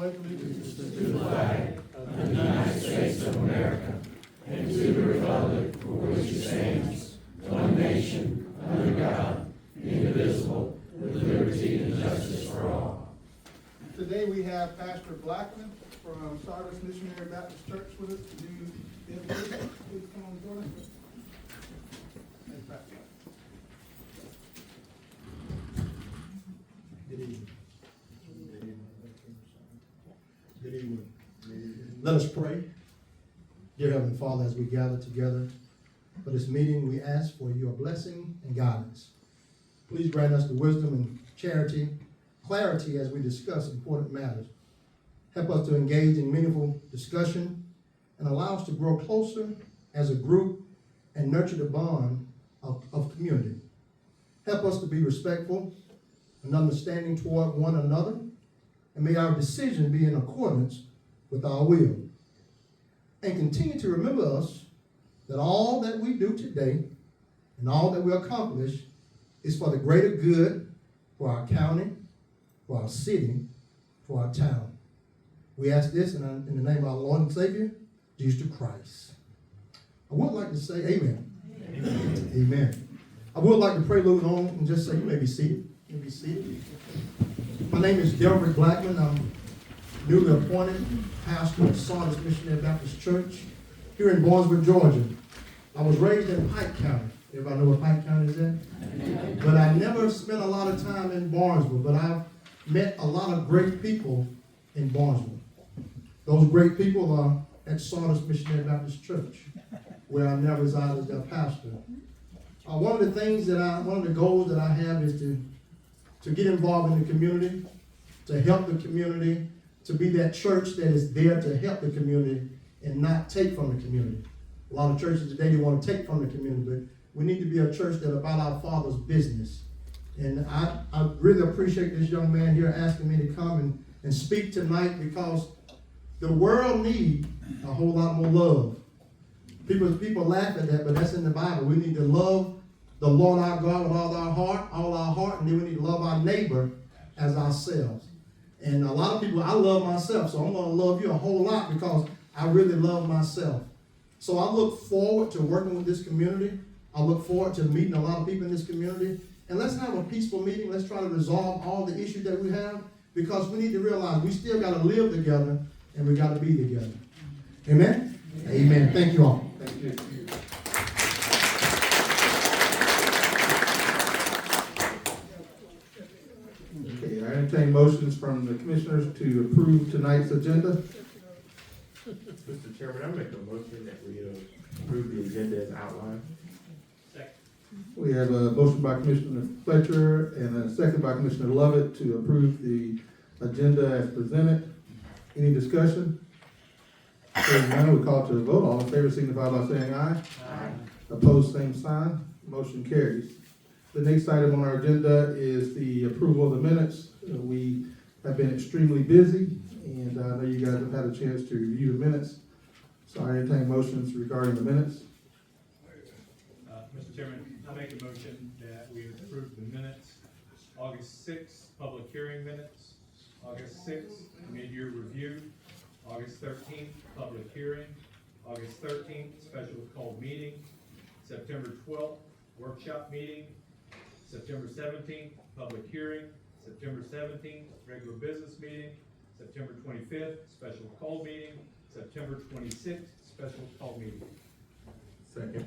pledge allegiance to the flag of the United States of America and to the republic for which it stands, one nation, under God, indivisible, with liberty and justice for all. Today we have Pastor Blackman from Sardis Missionary Baptist Church with us to do the invitation. Please come on, Jordan. Thanks, Pastor. Good evening. Good evening. Let us pray. Dear Heavenly Father, as we gather together for this meeting, we ask for your blessing and guidance. Please grant us the wisdom and clarity as we discuss important matters. Help us to engage in meaningful discussion and allow us to grow closer as a group and nurture the bond of community. Help us to be respectful and understanding toward one another, and may our decision be in accordance with our will. And continue to remember us that all that we do today and all that we accomplish is for the greater good for our county, for our city, for our town. We ask this in the name of our Lord and Savior, Jesus Christ. I would like to say amen. Amen. Amen. I would like to prelude on and just say, you may be seated. You may be seated. My name is Delbert Blackman. I'm newly appointed pastor of Sardis Missionary Baptist Church here in Barnesville, Georgia. I was raised in Pike County. Everybody know where Pike County is at? But I never spent a lot of time in Barnesville, but I've met a lot of great people in Barnesville. Those great people are at Sardis Missionary Baptist Church, where I now reside as their pastor. One of the goals that I have is to get involved in the community, to help the community, to be that church that is there to help the community and not take from the community. A lot of churches today, they want to take from the community, but we need to be a church that's about our Father's business. And I really appreciate this young man here asking me to come and speak tonight, because the world needs a whole lot more love. People laugh at that, but that's in the Bible. We need to love the Lord our God with all our heart, and then we need to love our neighbor as ourselves. And a lot of people, I love myself, so I'm going to love you a whole lot because I really love myself. So I look forward to working with this community. I look forward to meeting a lot of people in this community. And let's have a peaceful meeting. Let's try to resolve all the issues that we have, because we need to realize we still got to live together and we got to be together. Amen? Amen. Thank you all. Thank you. Okay, I entertain motions from the commissioners to approve tonight's agenda. Mr. Chairman, I make a motion that we approve the agenda as outlined. We have a motion by Commissioner Fletcher and a second by Commissioner Lovett to approve the agenda as presented. Any discussion? Hearing none, we call to a vote. All in favor signify by saying aye. Aye. Opposed, same sign. Motion carries. The next item on our agenda is the approval of the minutes. We have been extremely busy, and I know you guys have had a chance to review the minutes. So I entertain motions regarding the minutes. Mr. Chairman, I make a motion that we approve the minutes. August 6th, public hearing minutes. August 6th, mid-year review. August 13th, public hearing. August 13th, special called meeting. September 12th, workshop meeting. September 17th, public hearing. September 17th, regular business meeting. September 25th, special call meeting. September 26th, special call meeting. Second.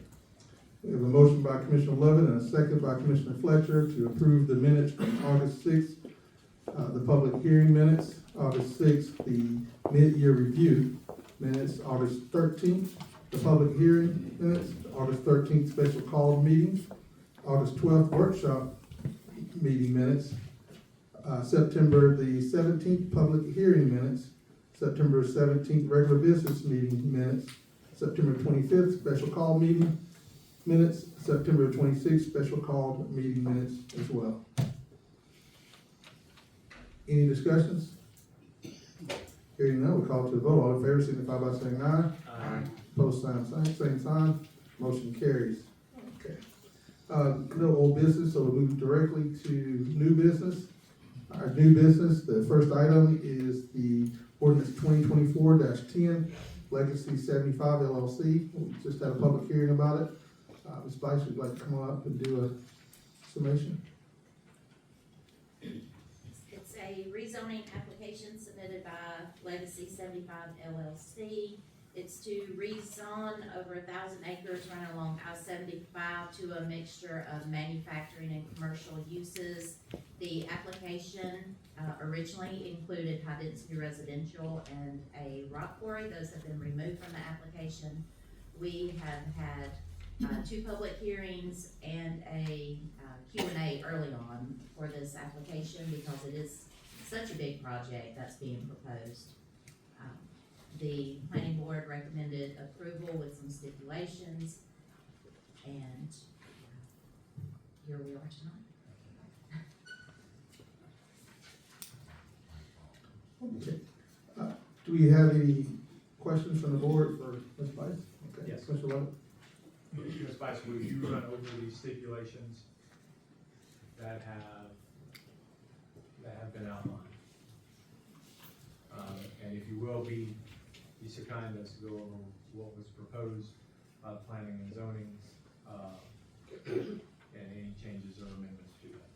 We have a motion by Commissioner Lovett and a second by Commissioner Fletcher to approve the minutes from August 6th, the public hearing minutes. August 6th, the mid-year review minutes. August 13th, the public hearing minutes. August 13th, special call meetings. August 12th, workshop meeting minutes. September the 17th, public hearing minutes. September 17th, regular business meeting minutes. September 25th, special call meeting minutes. September 26th, special call meeting minutes as well. Any discussions? Hearing none, we call to a vote. All in favor signify by saying aye. Aye. Post same sign. Motion carries. Okay. No old business, so we'll move directly to new business. Our new business, the first item is the Ordinance 2024-10, Legacy 75 LLC. We just had a public hearing about it. Ms. Spice, would you like to come on up and do a summation? It's a rezoning application submitted by Legacy 75 LLC. It's to rezone over 1,000 acres running along I-75 to a mixture of manufacturing and commercial uses. The application originally included high-density residential and a rock quarry. Those have been removed from the application. We have had 2 public hearings and a Q&A early on for this application because it is such a big project that's being proposed. The planning board recommended approval with some stipulations, and here we are tonight. Okay. Do we have any questions from the board for Ms. Spice? Okay. Yes. Mr. Lovett? Ms. Spice, will you run over these stipulations that have been outlined? And if you will be so kind as to go over what was proposed by the planning and zoning, and any changes or amendments to that.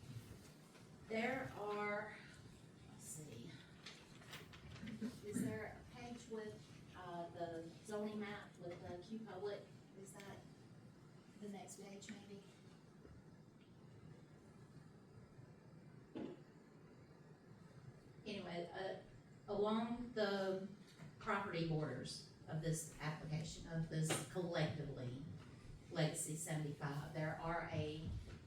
There are, let's see, is there a page with, the zoning map with the Q Public? Is that the next page maybe? Anyway, along the property borders of this application, of this collectively Legacy 75, there are a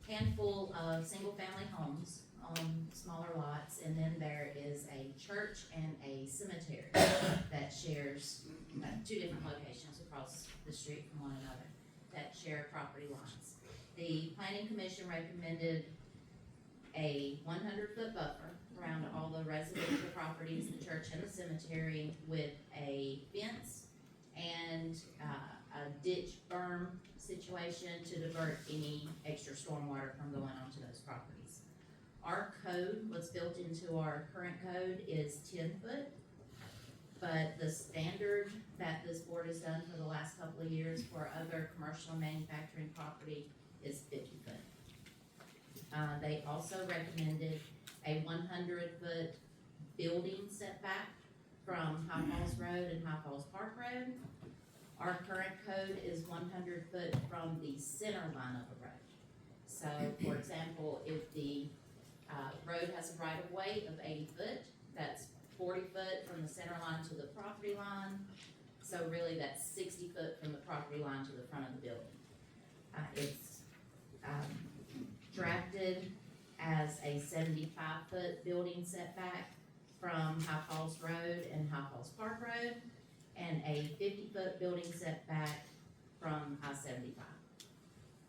handful of single-family homes on smaller lots, and then there is a church and a cemetery that shares 2 different locations across the street from one another that share property lines. The Planning Commission recommended a 100-foot buffer around all the residential properties, the church and the cemetery, with a fence and a ditch berm situation to divert any extra stormwater from going onto those properties. Our code, what's built into our current code, is 10 foot, but the standard that this board has done for the last couple of years for other commercial and manufacturing property is 50 foot. They also recommended a 100-foot building setback from High Falls Road and High Falls Park Road. Our current code is 100 foot from the center line of a road. So, for example, if the road has a right of way of 80 foot, that's 40 foot from the center line to the property line. So really that's 60 foot from the property line to the front of the building. It's drafted as a 75-foot building setback from High Falls Road and High Falls Park Road, and a 50-foot building setback from I-75,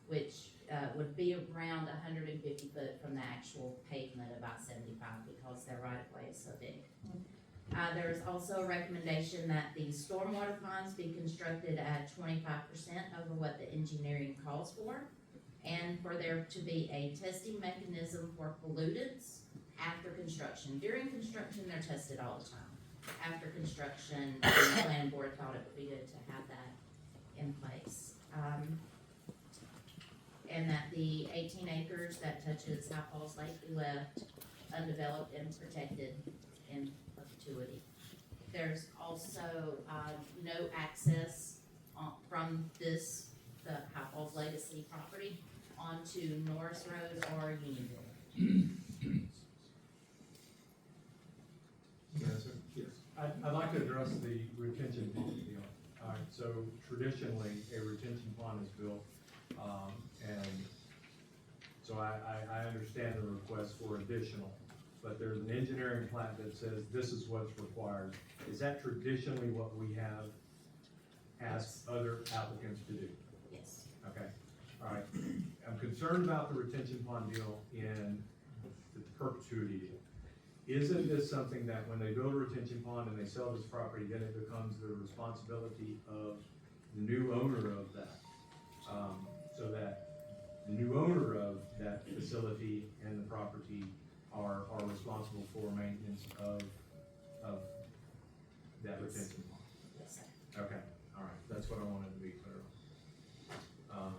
which would be around 150 foot from the actual pavement of I-75 because their right-of-way is so big. There is also a recommendation that the stormwater ponds be constructed at 25% over what the engineering calls for, and for there to be a testing mechanism for pollutants after construction. During construction, they're tested all the time. After construction, the planning board thought it would be good to have that in place. And that the 18 acres that touches High Falls Lake be left undeveloped and protected in perpetuity. There's also no access from the High Falls Legacy property onto Norris Road or Unionville. Yes. I'd like to address the retention pond deal. All right, so traditionally, a retention pond is built, and so I understand the request for additional, but there's an engineering plat that says this is what's required. Is that traditionally what we have asked other applicants to do? Yes. Okay, all right. I'm concerned about the retention pond deal in the perpetuity deal. Isn't this something that when they build a retention pond and they sell this property, then it becomes the responsibility of the new owner of that? So that the new owner of that facility and the property are responsible for maintenance of that retention pond? Yes, sir. Okay, all right, that's what I wanted to be clear on.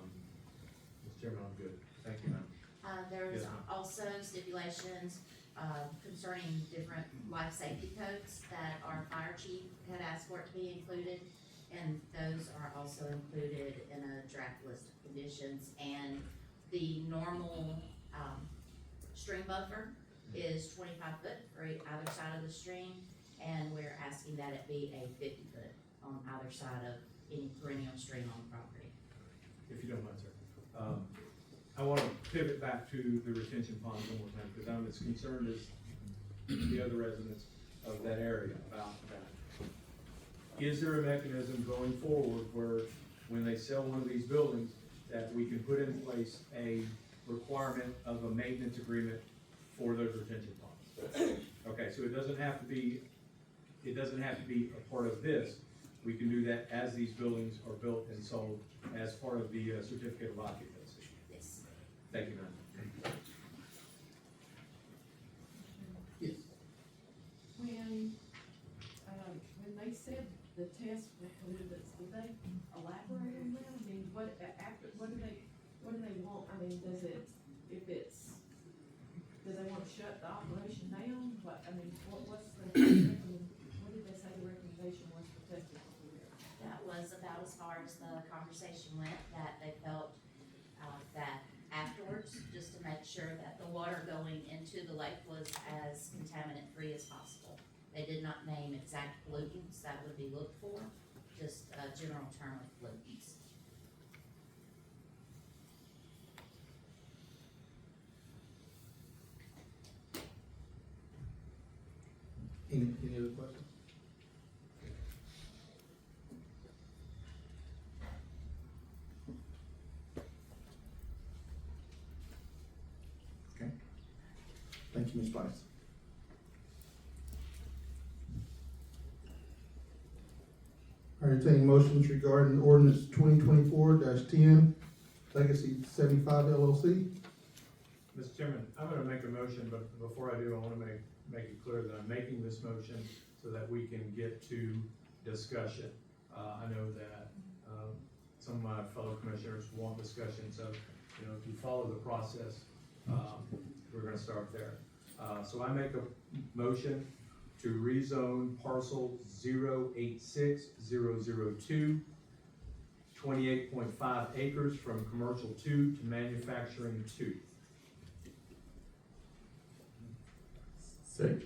Mr. Chairman, I'm good. Thank you, ma'am. There was Yes, ma'am. also stipulations, concerning different life safety codes that our fire chief had asked for it to be included. And those are also included in a draft list of conditions. And the normal, stream buffer is 25 foot for either side of the stream. And we're asking that it be a 50 foot on either side of any perennial stream on the property. If you don't mind, sir. I want to pivot back to the retention ponds one more time, because I'm as concerned as the other residents of that area about that. Is there a mechanism going forward where, when they sell one of these buildings, that we can put in place a requirement of a maintenance agreement for those retention ponds? Okay, so it doesn't have to be a part of this. We can do that as these buildings are built and sold as part of the certificate of occupancy. Yes. Thank you, ma'am. Yes. When they said the test was did they elaborate on that? I mean, what do they want? I mean, do they want to shut the operation down? What did they say the recommendation was for testing? That was about as far as the conversation went, that they felt, that afterwards, just to make sure that the water going into the lake was as contaminant-free as possible. They did not name exact pollutants that would be looked for, just a general term of pollutants. Any other questions? Okay. Thank you, Ms. Price. I entertain motions regarding ordinance 2024-10, Legacy 75 LLC. Mr. Chairman, I'm gonna make a motion, but before I do, I wanna make it clear that I'm making this motion so that we can get to discussion. I know that, some of my fellow commissioners want discussion, so, if you follow the process, we're gonna start there. So I make a motion to rezone parcel 086-002, 28.5 acres from commercial 2 to manufacturing 2. Second.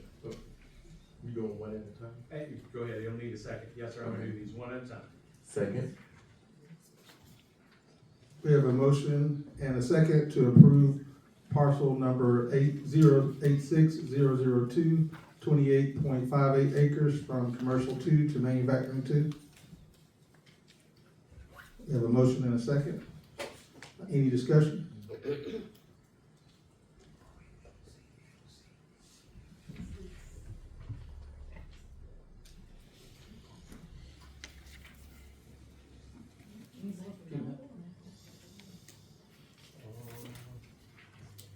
You going one at a time? Hey, go ahead, you'll need a second. Yes, sir, I'm gonna do these one at a time. Second. We have a motion and a second to approve parcel number 086-002, 28.58 acres from commercial 2 to manufacturing 2. We have a motion and a second. Any discussion?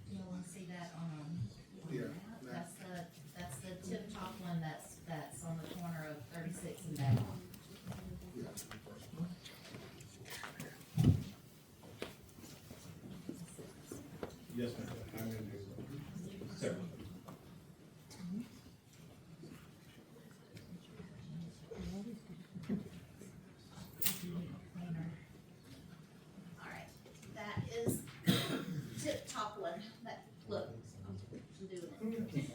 You wanna see that on? Yeah. That's the tip top one that's on the corner of 36 and Bell. Yes, ma'am, I'm gonna do several. Alright, that is tip top one, that, look, I'm doing it.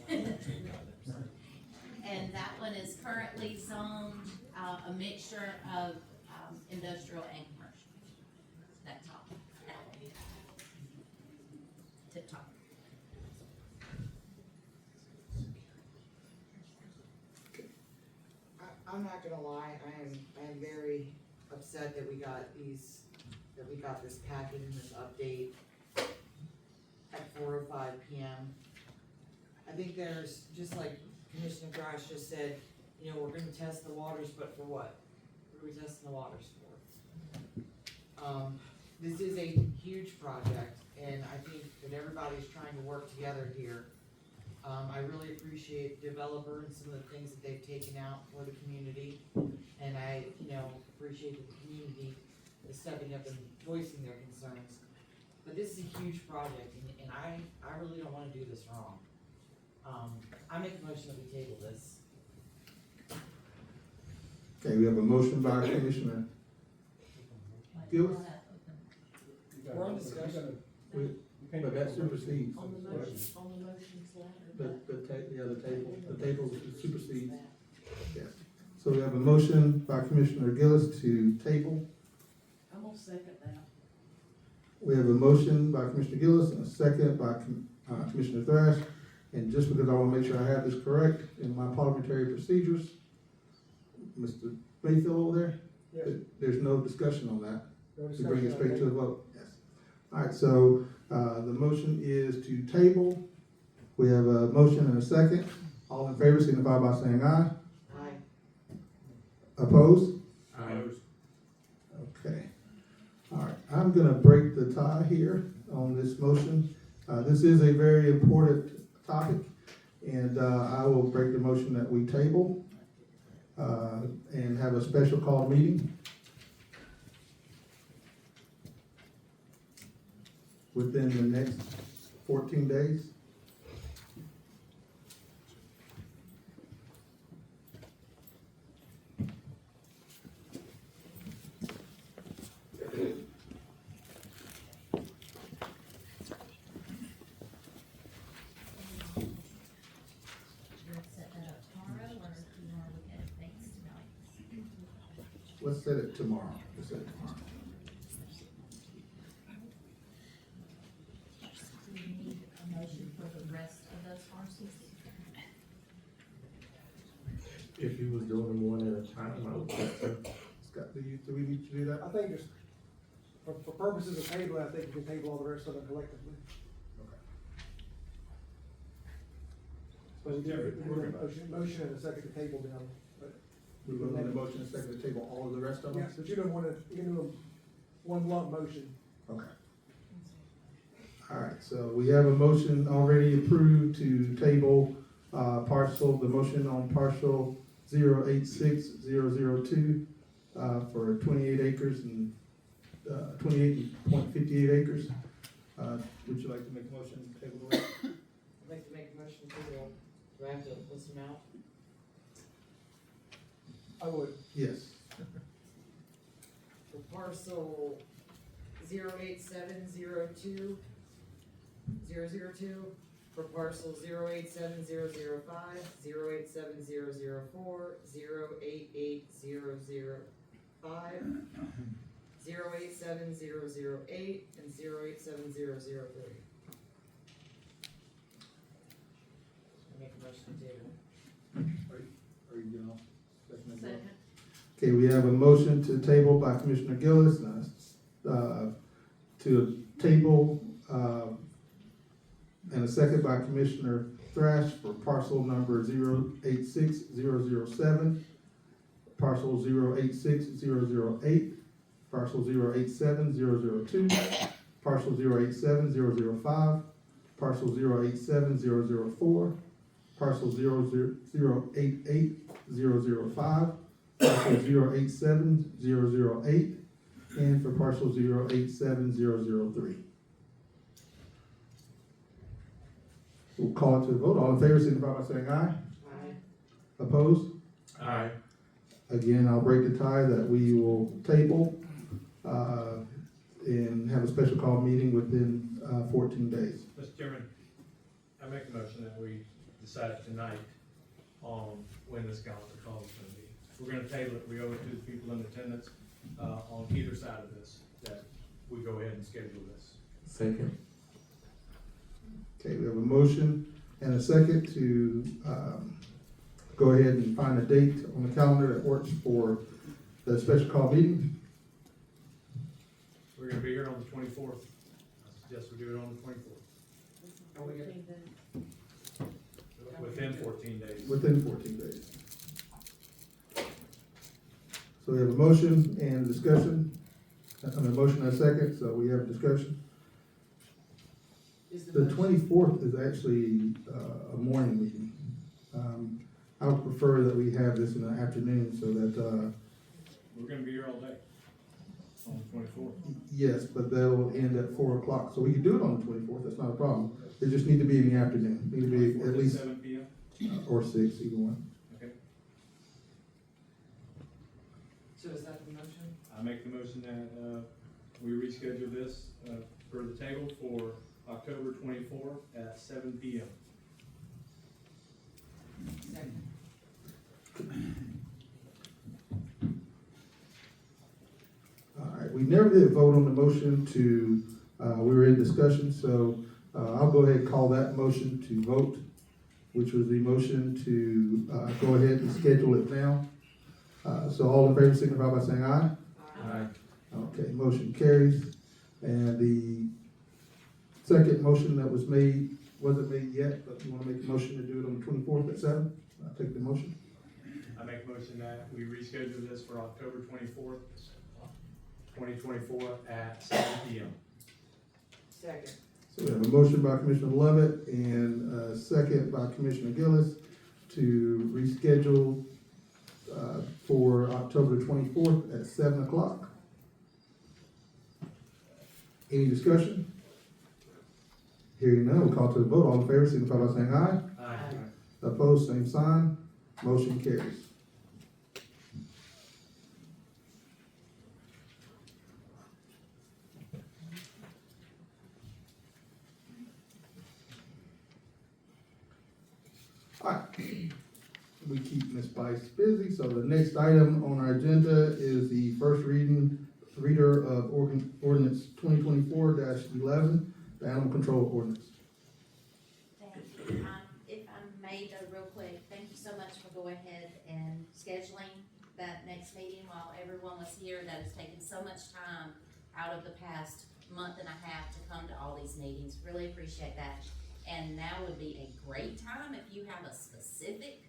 And that one is currently zoned, a mixture of, industrial and commercial. That top, that one. Tip top. I'm not gonna lie, I am very upset that we got this packet and this update at 4:05 PM. I think there's, just like Commissioner Thrash just said, we're gonna test the waters, but for what? What are we testing the waters for? This is a huge project, and I think that everybody's trying to work together here. I really appreciate developer and some of the things that they've taken out for the community. And I, appreciate that the community is stepping up and voicing their concerns. But this is a huge project, and I really don't wanna do this wrong. I make a motion that we table this. Okay, we have a motion by Commissioner Gillis. We're on discussion. But that supersedes. On the motions ladder. The table supersedes. Yes. So we have a motion by Commissioner Gillis to table. I'm gonna second that. We have a motion by Commissioner Gillis and a second by Commissioner Thrash. And just because I want to make sure I have this correct in my parliamentary procedures, Mr. Mayfield over there? Yes. There's no discussion on that. No To bring it discussion, straight I to a vote? Yes. All right, so, the motion is to table. We have a motion and a second. All in favor signify by saying aye. Aye. Opposed? Opposed. Okay. All right, I'm gonna break the tie here on this motion. This is a very important topic, and, I will break the motion that we table, and have a special call meeting within the next 14 days. You want to set that up tomorrow, or do you want to look at dates tonight? Let's set it tomorrow. Let's set it tomorrow. Do you need a motion for the rest of those parcels? If you was doing them one at a time, I would think so. Scott, do we need to do that? I think just, for purposes of tabling, I think you can table all the rest of them collectively. But we do, we're gonna motion and a second to table them, but, We're going to need a motion and second to table all of the rest of them? yes, but you don't wanna, you can do them one lump motion. Okay. All right, so we have a motion already approved to table, the motion on parcel 086002, for 28 acres and, 28.58 acres. Would you like to make a motion to table the rest? I'd like to make a motion to, do I have to list them out? I would. Yes. For parcel 08702002, for parcel 087005, 087004, 088005, 087008, and 087003. I make a motion to table. Are you getting off? Second. Okay, we have a motion to table by Commissioner Gillis, to table, and a second by Commissioner Thrash for parcel number 086007, parcel 086008, parcel 087002, parcel 087005, parcel 087004, parcel 088005, parcel 087008, and for parcel 087003. We'll call it to a vote. All in favor, signify by saying aye. Aye. Opposed? Aye. Again, I'll break the tie that we will table, and have a special call meeting within, 14 days. Mr. Chairman, I make a motion that we decide tonight on when this calendar call is gonna be. If we're gonna table it, we owe it to the people in attendance, on either side of this, that we go ahead and schedule this. Second. Okay, we have a motion and a second to, go ahead and find a date on the calendar that works for the special call meeting. We're gonna be here on the 24th. I suggest we do it on the 24th, within 14 days. Within 14 days. So we have a motion and discussion, a motion and a second, so we have discussion. Is The motion- 24th is actually a morning meeting. I would prefer that we have this in the afternoon so that, We're gonna be here all day on the 24th. yes, but that will end at 4 o'clock. So we can do it on the 24th, that's not a problem. It just need to be in the afternoon, need to be at least, 7 PM, or 6, either one. okay? So is that the motion? I make the motion that, we reschedule this, for the table for October 24th at 7 PM. Second. All right, we never did vote on the motion to, we were in discussion, so I'll go ahead and call that motion to vote, which was the motion to go ahead and schedule it now. So all in favor signify by saying aye. Aye. Okay, motion carries. And the second motion that was made, wasn't made yet, but you wanna make a motion to do it on the 24th at 7? I'll take the motion. I make a motion that we reschedule this for October 24th, 2024 at 7 PM. Second. So we have a motion by Commissioner Lovett and a second by Commissioner Gillis to reschedule for October 24th at 7 o'clock. Any discussion? Hearing none, we'll call to the vote. All in favor, signify by saying aye. Aye. Opposed, same sign. Motion carries. Alright, we keep Ms. Bice busy, so the next item on our agenda is the first reader of ordinance 2024-11, the animal control ordinance. Thank you. If I may though, real quick, thank you so much for going ahead and scheduling that next meeting while everyone was here. That has taken so much time out of the past month and a half to come to all these meetings. Really appreciate that. And now would be a great time if you have a specific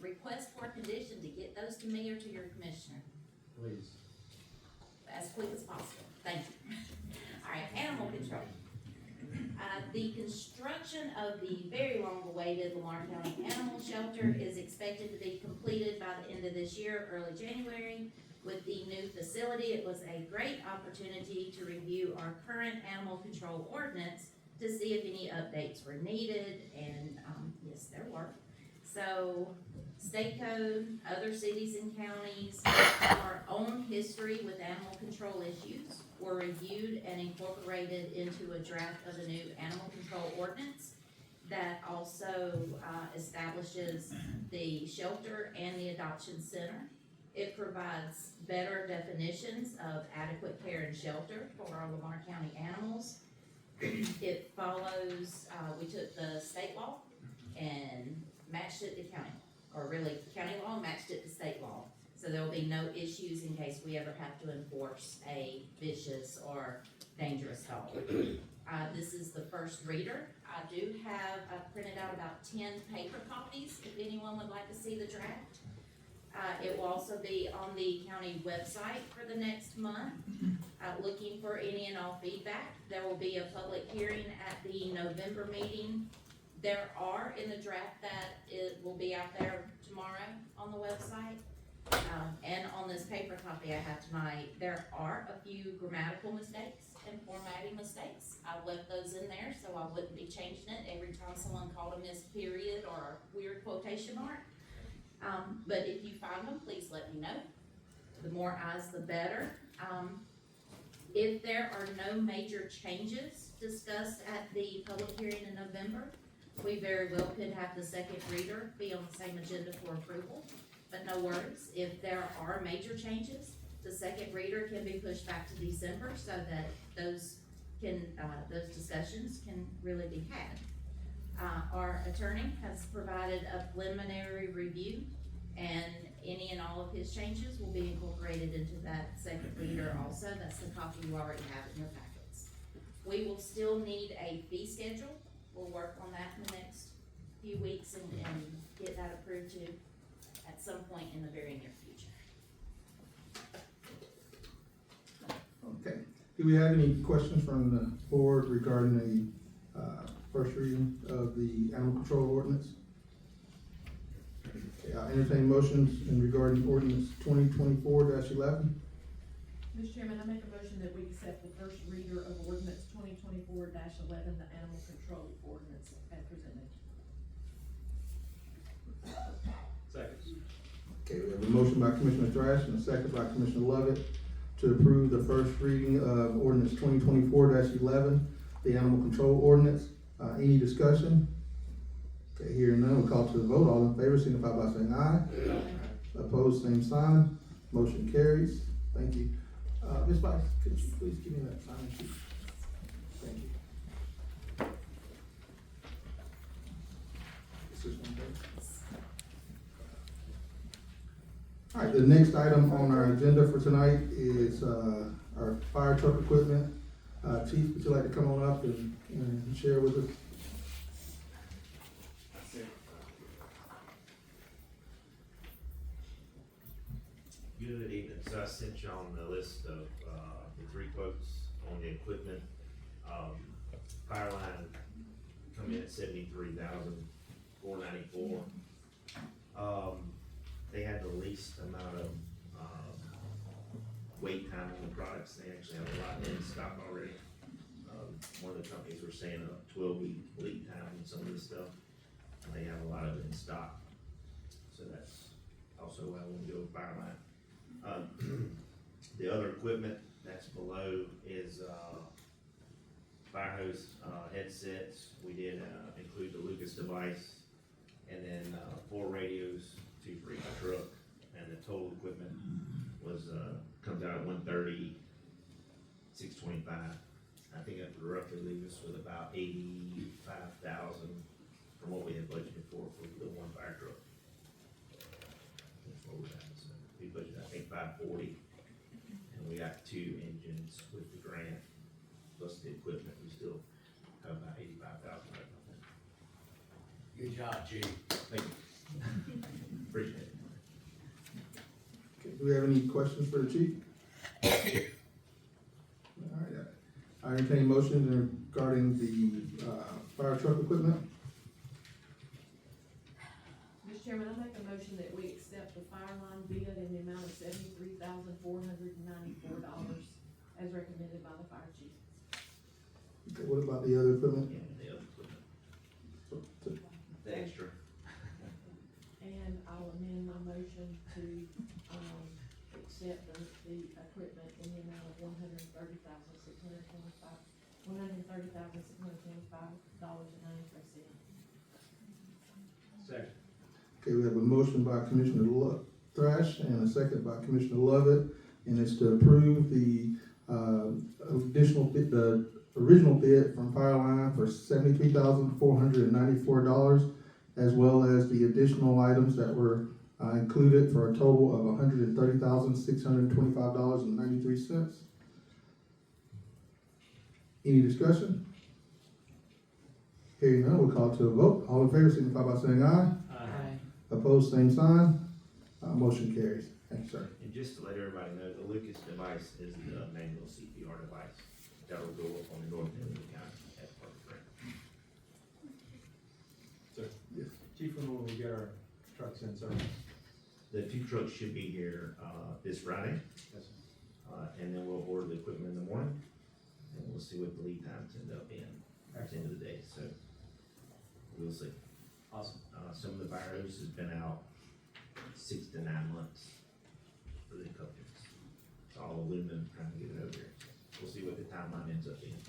request for a condition to get those to me or to your commissioner. Please. As quick as possible. Thank you. All right, animal control. The construction of the very long-awaited Lamar County Animal Shelter is expected to be completed by the end of this year, early January. With the new facility, it was a great opportunity to review our current animal control ordinance to see if any updates were needed, and, yes, there were. So, state code, other cities and counties, our own history with animal control issues were reviewed and incorporated into a draft of a new animal control ordinance that also establishes the shelter and the adoption center. It provides better definitions of adequate care and shelter for our Lamar County animals. It follows, we took the state law and matched it to county, or really county law matched it to state law. So there will be no issues in case we ever have to enforce a vicious or dangerous dog. This is the first reader. I do have, I've printed out about 10 paper copies if anyone would like to see the draft. It will also be on the county website for the next month. Looking for any and all feedback. There will be a public hearing at the November meeting. There are in the draft that it will be out there tomorrow on the website. And on this paper copy I have tonight, there are a few grammatical mistakes and formatting mistakes. I've left those in there so I wouldn't be changing it every time someone called a missed period or a weird quotation mark. But if you find them, please let me know. The more eyes, the better. If there are no major changes discussed at the public hearing in November, we very well could have the second reader be on the same agenda for approval. But no worries, if there are major changes, the second reader can be pushed back to December so that those discussions can really be had. Our attorney has provided a preliminary review, and any and all of his changes will be incorporated into that second reader also. That's the copy you already have in your packets. We will still need a fee schedule. We'll work on that in the next few weeks and get that approved too at some point in the very near future. Okay. Do we have any questions from the board regarding first reading of the animal control ordinance. Okay, I entertain motions in regarding ordinance 2024-11. Mr. Chairman, I make a motion that we accept the first reader of ordinance 2024-11, the animal control ordinance as presented. Second. Okay, we have a motion by Commissioner Thrash and a second by Commissioner Lovett to approve the first reading of ordinance 2024-11, the animal control ordinance. Any discussion? Okay, hearing none, we'll call to the vote. All in favor, signify by saying aye. Opposed, same sign. Motion carries. Thank you. Ms. Vice, could you please give me that sign sheet? Thank you. This is one page. All right, the next item on our agenda for tonight is, our fire truck equipment. Chief, would you like to come on up and share with us? Good evening. So I sent you on the list of, the 3 quotes on the equipment. Fireline come in at $73,494. They had the least amount of, wait time on the products. They actually have a lot in stock already. One of the companies were saying a 12-week lead time on some of this stuff. They have a lot of it in stock. So that's also why I want to go with Fireline. The other equipment that's below is, fire hose, headsets. We did, include the Lucas device, and then, 4 radios, 2 for each truck, and the total equipment was, comes out at $130,625. I think that would roughly leave us with about $85,000 from what we had budgeted for the one fire truck. That's what we had, so we budgeted, I think, $540, and we got 2 engines with the grant, plus the equipment, we still have about $85,000 left on that. Good job, Chief. Thank you. Appreciate it. Okay, do we have any questions for the chief? All right, I entertain motions regarding the, fire truck equipment. Mr. Chairman, I make a motion that we accept the Fireline bid in the amount of $73,494 as recommended by the fire chief. Okay, what about the other equipment? And the other equipment, To- the extra. And I'll amend my motion to, accept the equipment in the amount of $130,625.93. Second. Okay, we have a motion by Commissioner Thrash and a second by Commissioner Lovett, and it's to approve the, additional bid, the original bid from Fireline for $73,494, as well as the additional items that were, included for a total of $130,625.93. Any discussion? Hearing none, we'll call to a vote. All in favor, signify by saying aye. Aye. Opposed, same sign. Motion carries. Thank you, sir. And just to let everybody know, the Lucas device is the manual CPR device that will go up on the north end of the county at Park Grant. Sir. Yes. Chief, when will we get our trucks in service? The 2 trucks should be here, this Friday, Yes, sir. and then we'll order the equipment in the morning, and we'll see what the lead times end up being at the end of the day, so we'll see. Awesome. Some of the fire hose has been out 6 to 9 months for the couplings. It's all aluminum, trying to get it over here. We'll see what the timeline ends up being.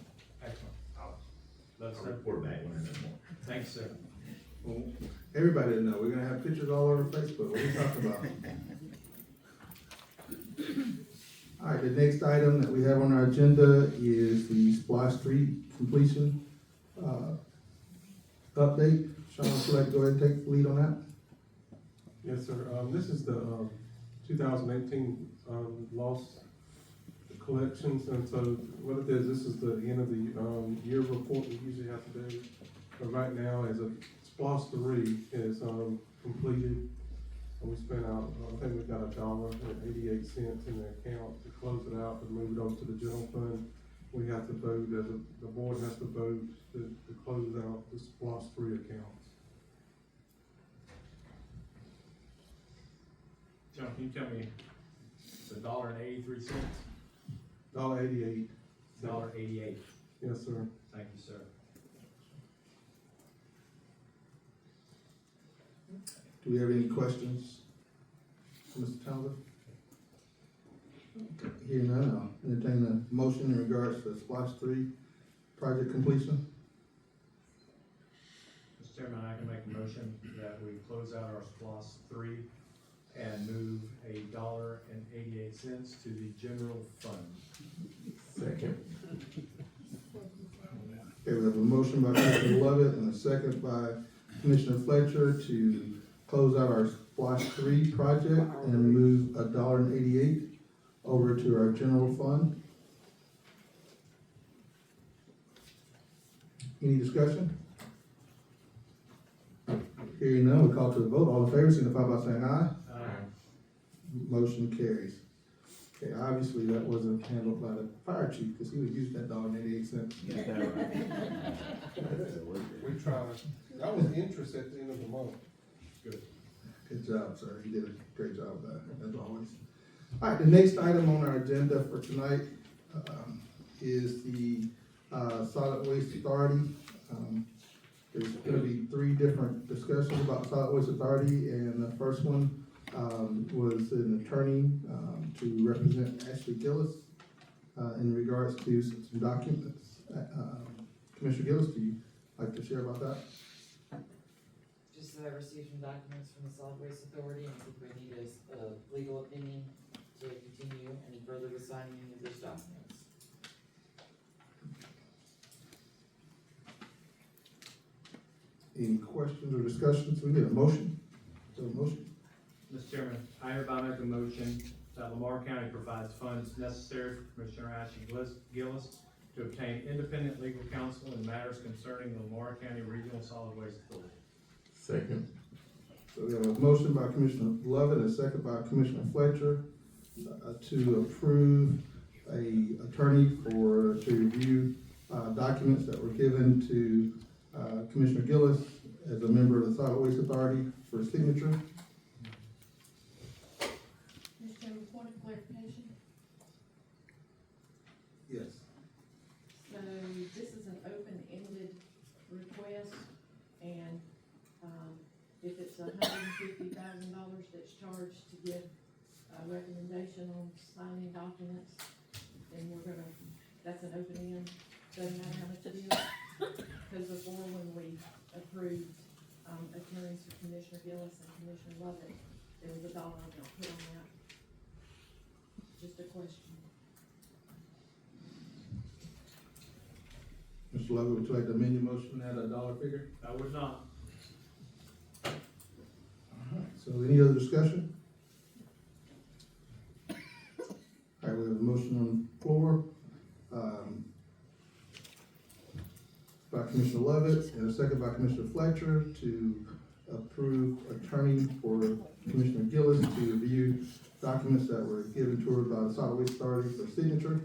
Excellent. I'll Let's, report back when I know more. thanks, sir. Well, everybody will know. We're gonna have pictures all over Facebook. What are we talking about? All right, the next item that we have on our agenda is the Splash Street completion, update. Sean, would you like to go ahead and take the lead on that? Yes, sir. This is the 2018 loss collections, and so what it is, this is the end of the year report we usually have to do. But right now, as a SPLOST 3 is completed, and we spent out, I think we've got $1.88 in the account to close it out and move it over to the general fund. we have to vote, the board has to vote to close out the SPOS 3 accounts. John, can you tell me the $1.83? $1.88. $1.88. Yes, sir. Thank you, sir. Do we have any questions for Mr. Townsend? Hearing none, I'll entertain a motion in regards to SPOS 3 project completion. Mr. Chairman, I can make a motion that we close out our SPOS 3 and move $1.88 to the general fund. Second. Okay, we have a motion by Commissioner Lovett and a second by Commissioner Fletcher to close out our SPOS 3 project and move $1.88 over to our general fund. Any discussion? Hearing none, we call to a vote. All in favor, signify by saying aye. Motion carries. Okay, obviously that wasn't handled by the fire chief, because he would use that $1.88. We tried. That was interest at the end of the month. Good job, sir. You did a great job with that, as always. All right, the next item on our agenda for tonight is the Solid Waste Authority. There's gonna be 3 different discussions about Solid Waste Authority, and the first one was an attorney to represent Ashley Gillis in regards to some documents. Commissioner Gillis, do you like to share about that? Just that I received some documents from the Solid Waste Authority, and I think we need a legal opinion to continue any further with signing any of those documents. Any questions or discussions? We need a motion. So a motion. Mr. Chairman, I hereby make a motion that Lamar County provides funds necessary for Commissioner Ashley Gillis to obtain independent legal counsel in matters concerning the Lamar County Regional Solid Waste Authority. Second. So we have a motion by Commissioner Lovett and a second by Commissioner Fletcher to approve a attorney to review documents that were given to Commissioner Gillis as a member of the Solid Waste Authority for signature. Mr. Chairman, point of clarification. Yes. So this is an open-ended request, and, if it's $150,000 that's charged to give a recommendation on signing documents, then that's an open end, doesn't matter how much it is. Because before, when we approved, attorneys for Commissioner Gillis and Commissioner Lovett, there was a dollar amount put on that. Just a question. Mr. Lovett, would you like to amend your motion at a dollar figure? I would not. So any other discussion? All right, we have a motion on the floor, by Commissioner Lovett and a second by Commissioner Fletcher to approve attorney for Commissioner Gillis to review documents that were given to her by the Solid Waste Authority for signature.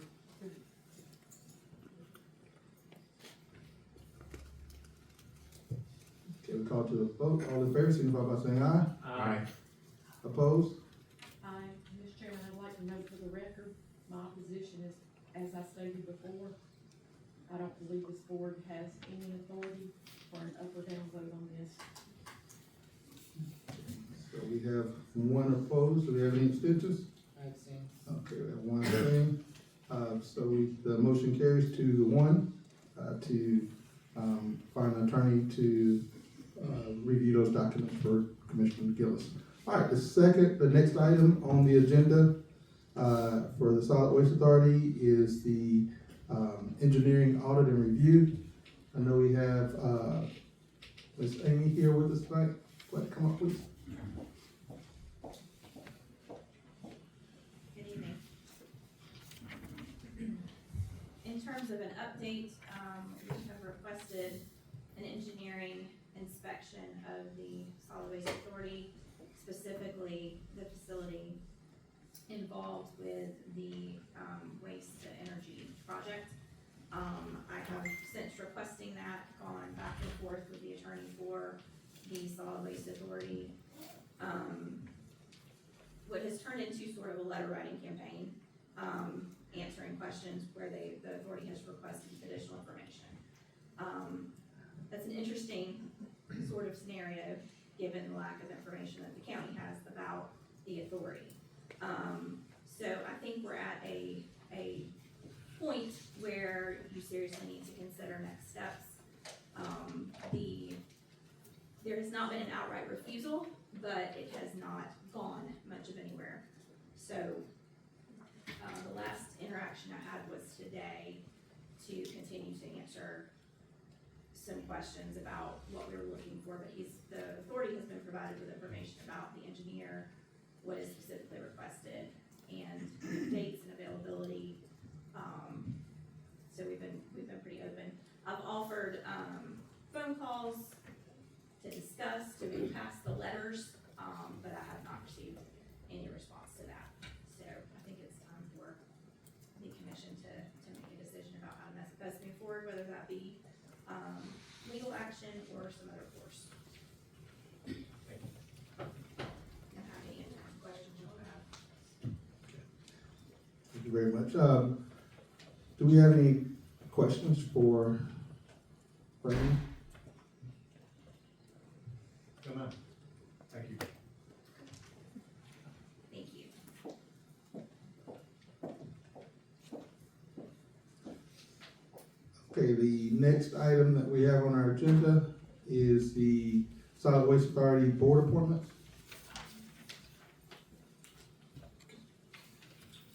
Okay, we call to a vote. All in favor, signify by saying aye. Aye. Opposed? Aye. Mr. Chairman, I'd like to note for the record, my opposition is, as I stated before, I don't believe this board has any authority for an up or down vote on this. So we have one opposed. Do we have any abstentions? I abstain. Okay, we have one abstain. The motion carries 2-1 to find an attorney to review those documents for Commissioner Gillis. All right, the next item on the agenda for the Solid Waste Authority is the engineering audit and review. I know we have Ms. Amy here with us tonight. Go ahead, come up, please. Good evening. In terms of an update, we have requested an engineering inspection of the Solid Waste Authority, specifically the facility involved with the waste to energy project. I have since requesting that, gone back and forth with the attorney for the Solid Waste Authority. What has turned into sort of a letter writing campaign, answering questions where the authority has requested additional information. That's an interesting sort of scenario, given the lack of information that the county has about the authority. So I think we're at a point where you seriously need to consider next steps. There has not been an outright refusal, but it has not gone much of anywhere. So the last interaction I had was today to continue to answer some questions about what we were looking for, but the authority has been provided with information about the engineer, what is specifically requested, and dates and availability. So we've been pretty open. I've offered phone calls to discuss, to move past the letters, but I have not received any response to that. So I think it's time for the commission to make a decision about how to best move forward, whether that be legal action or some other course. And have any questions you want to have. Thank you very much. Do we have any questions for Brandon? Come on. Thank you. Thank you. Okay, the next item that we have on our agenda is the Solid Waste Authority Board appointments.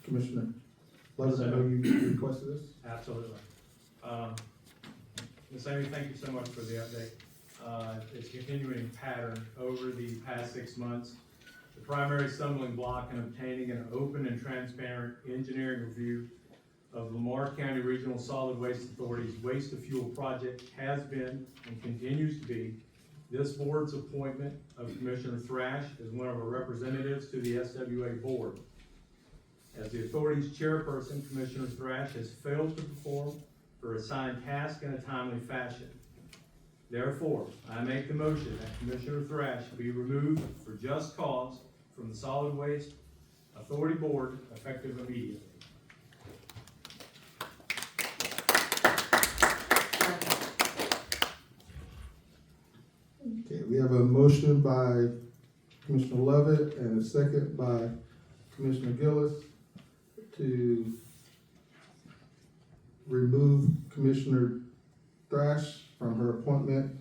Commissioner Lovett, I know you requested this. Absolutely. Ms. Amy, thank you so much for the update. It's a continuing pattern over the past 6 months. The primary stumbling block in obtaining an open and transparent engineering review of Lamar County Regional Solid Waste Authority's waste to fuel project has been and continues to be this board's appointment of Commissioner Thrash as one of our representatives to the SWA board. As the authority's chairperson, Commissioner Thrash has failed to perform her assigned task in a timely fashion. Therefore, I make the motion that Commissioner Thrash be removed for just cause from the Solid Waste Authority Board effective immediately. Okay, we have a motion by Commissioner Lovett and a second by Commissioner Gillis to remove Commissioner Thrash from her appointment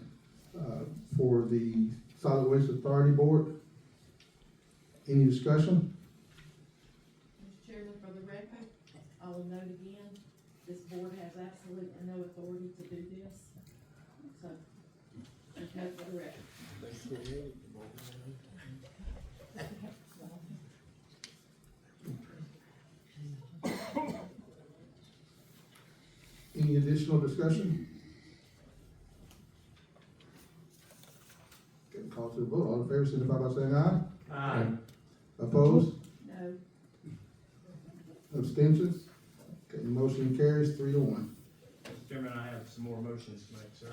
for the Solid Waste Authority Board. Any discussion? Mr. Chairman, for the record, I will note again, this board has absolutely no authority to do this. So, just note for the record. Any additional discussion? Okay, call to the vote. All in favor, signify by saying aye. Aye. Opposed? No. Abstentions? Okay, motion carries 3-1. Mr. Chairman, I have some more motions to make, sir.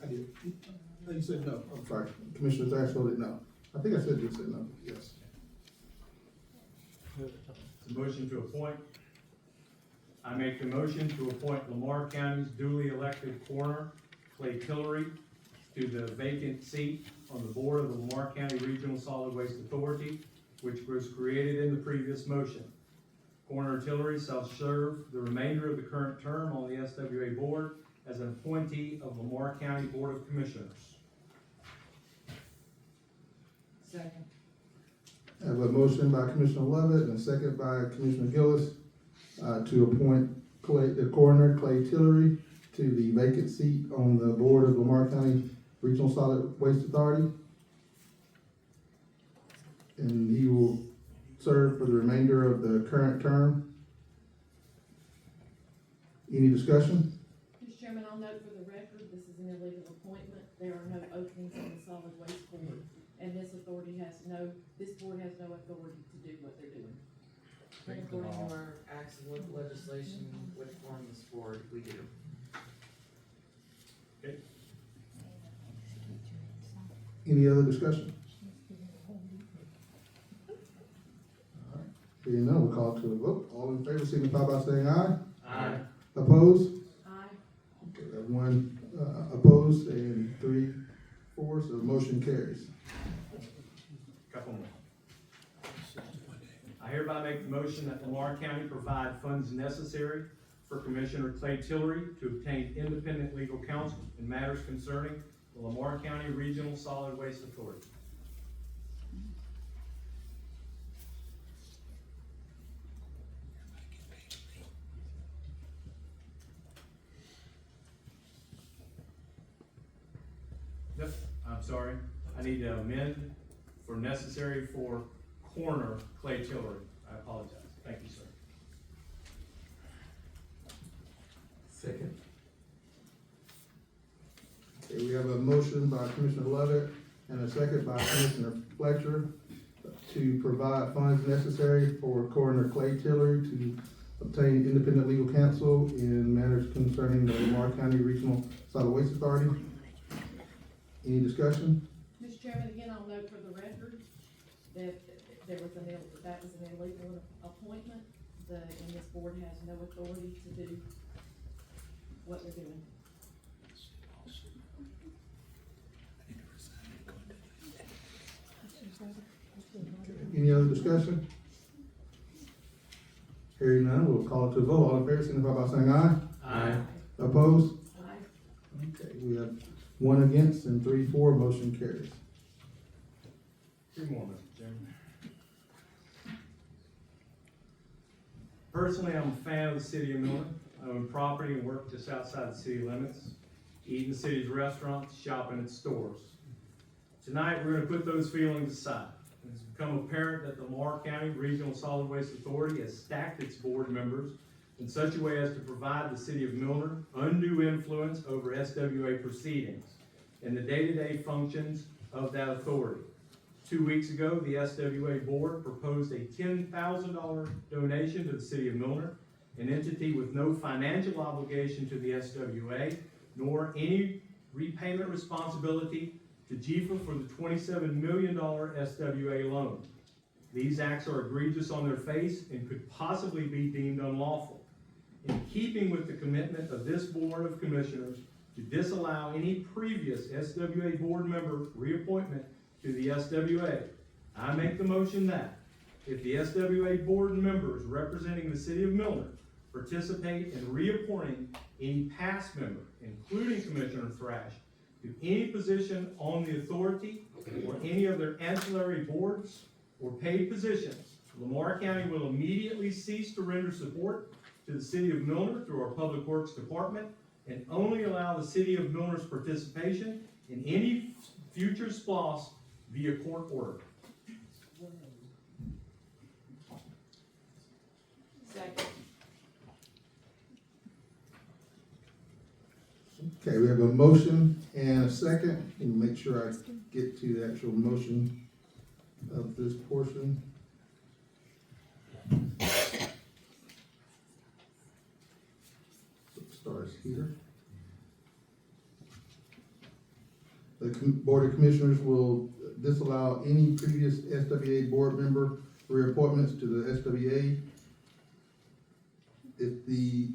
I did. No, you said no. I'm sorry. Commissioner Thrash voted no. I think I said you said no. Yes. It's a motion to appoint. I make the motion to appoint Lamar County's duly elected coroner, Clay Tillery, to the vacant seat on the board of the Lamar County Regional Solid Waste Authority, which was created in the previous motion. Coroner Tillery shall serve the remainder of the current term on the SWA board as an appointee of Lamar County Board of Commissioners. Second. I have a motion by Commissioner Lovett and a second by Commissioner Gillis to appoint the coroner, Clay Tillery, to the vacant seat on the board of Lamar County Regional Solid Waste Authority. And he will serve for the remainder of the current term. Any discussion? Mr. Chairman, I'll note for the record, this is an illegal appointment. There are no openings on the solid waste board. and this board has no authority to do what they're doing. According to our acts of local legislation, which form this board, we do. Any other discussion? Being none, we'll call to a vote. All in favor, signify by saying aye. Aye. Opposed? Aye. Okay, we have one, opposed and 3 for, so the motion carries. Couple more. I hereby make the motion that Lamar County provide funds necessary for Commissioner Clay Tillery to obtain independent legal counsel in matters concerning the Lamar County Regional Solid Waste Authority. Yep, I'm sorry. I need to amend for necessary for Coroner Clay Tillery. I apologize. Thank you, sir. Second. Okay, we have a motion by Commissioner Lovett and a second by Commissioner Fletcher to provide funds necessary for Coroner Clay Tillery to obtain independent legal counsel in matters concerning the Lamar County Regional Solid Waste Authority. Any discussion? Mr. Chairman, again, I'll note for the record that that was an illegal appointment, and this board has no authority to do what they're doing. Any other discussion? Hearing none, we'll call it to a vote. All in favor, signify by saying aye. Aye. Opposed? Aye. Okay, we have 1 against and 3 for, motion carries. 3 more, Mr. Chairman. Personally, I'm a fan of the city of Milner. I own property and work just outside the city limits, eat in the city's restaurants, shop in its stores. Tonight, we're going to put those feelings aside. It's become apparent that the Lamar County Regional Solid Waste Authority has stacked its board members in such a way as to provide the city of Milner undue influence over SWA proceedings and the day-to-day functions of that authority. 2 weeks ago, the SWA board proposed a $10,000 donation to the city of Milner, an entity with no financial obligation to the SWA, nor any repayment responsibility to JIFA for the $27 million SWA loan. These acts are egregious on their face and could possibly be deemed unlawful. In keeping with the commitment of this Board of Commissioners to disallow any previous SWA board member reappointment to the SWA, I make the motion that if the SWA board members representing the city of Milner participate in reappointing any past member, including Commissioner Thrash, to any position on the authority or any of their ancillary boards or paid positions, Lamar County will immediately cease to render support to the city of Milner through our Public Works Department and only allow the city of Milner's participation in any future SPLOS via court order. Second. Okay, we have a motion and a second. Let me make sure I get to the actual motion of this portion. So it starts here. The Board of Commissioners will disallow any previous SWA board member reappointments to the SWA if the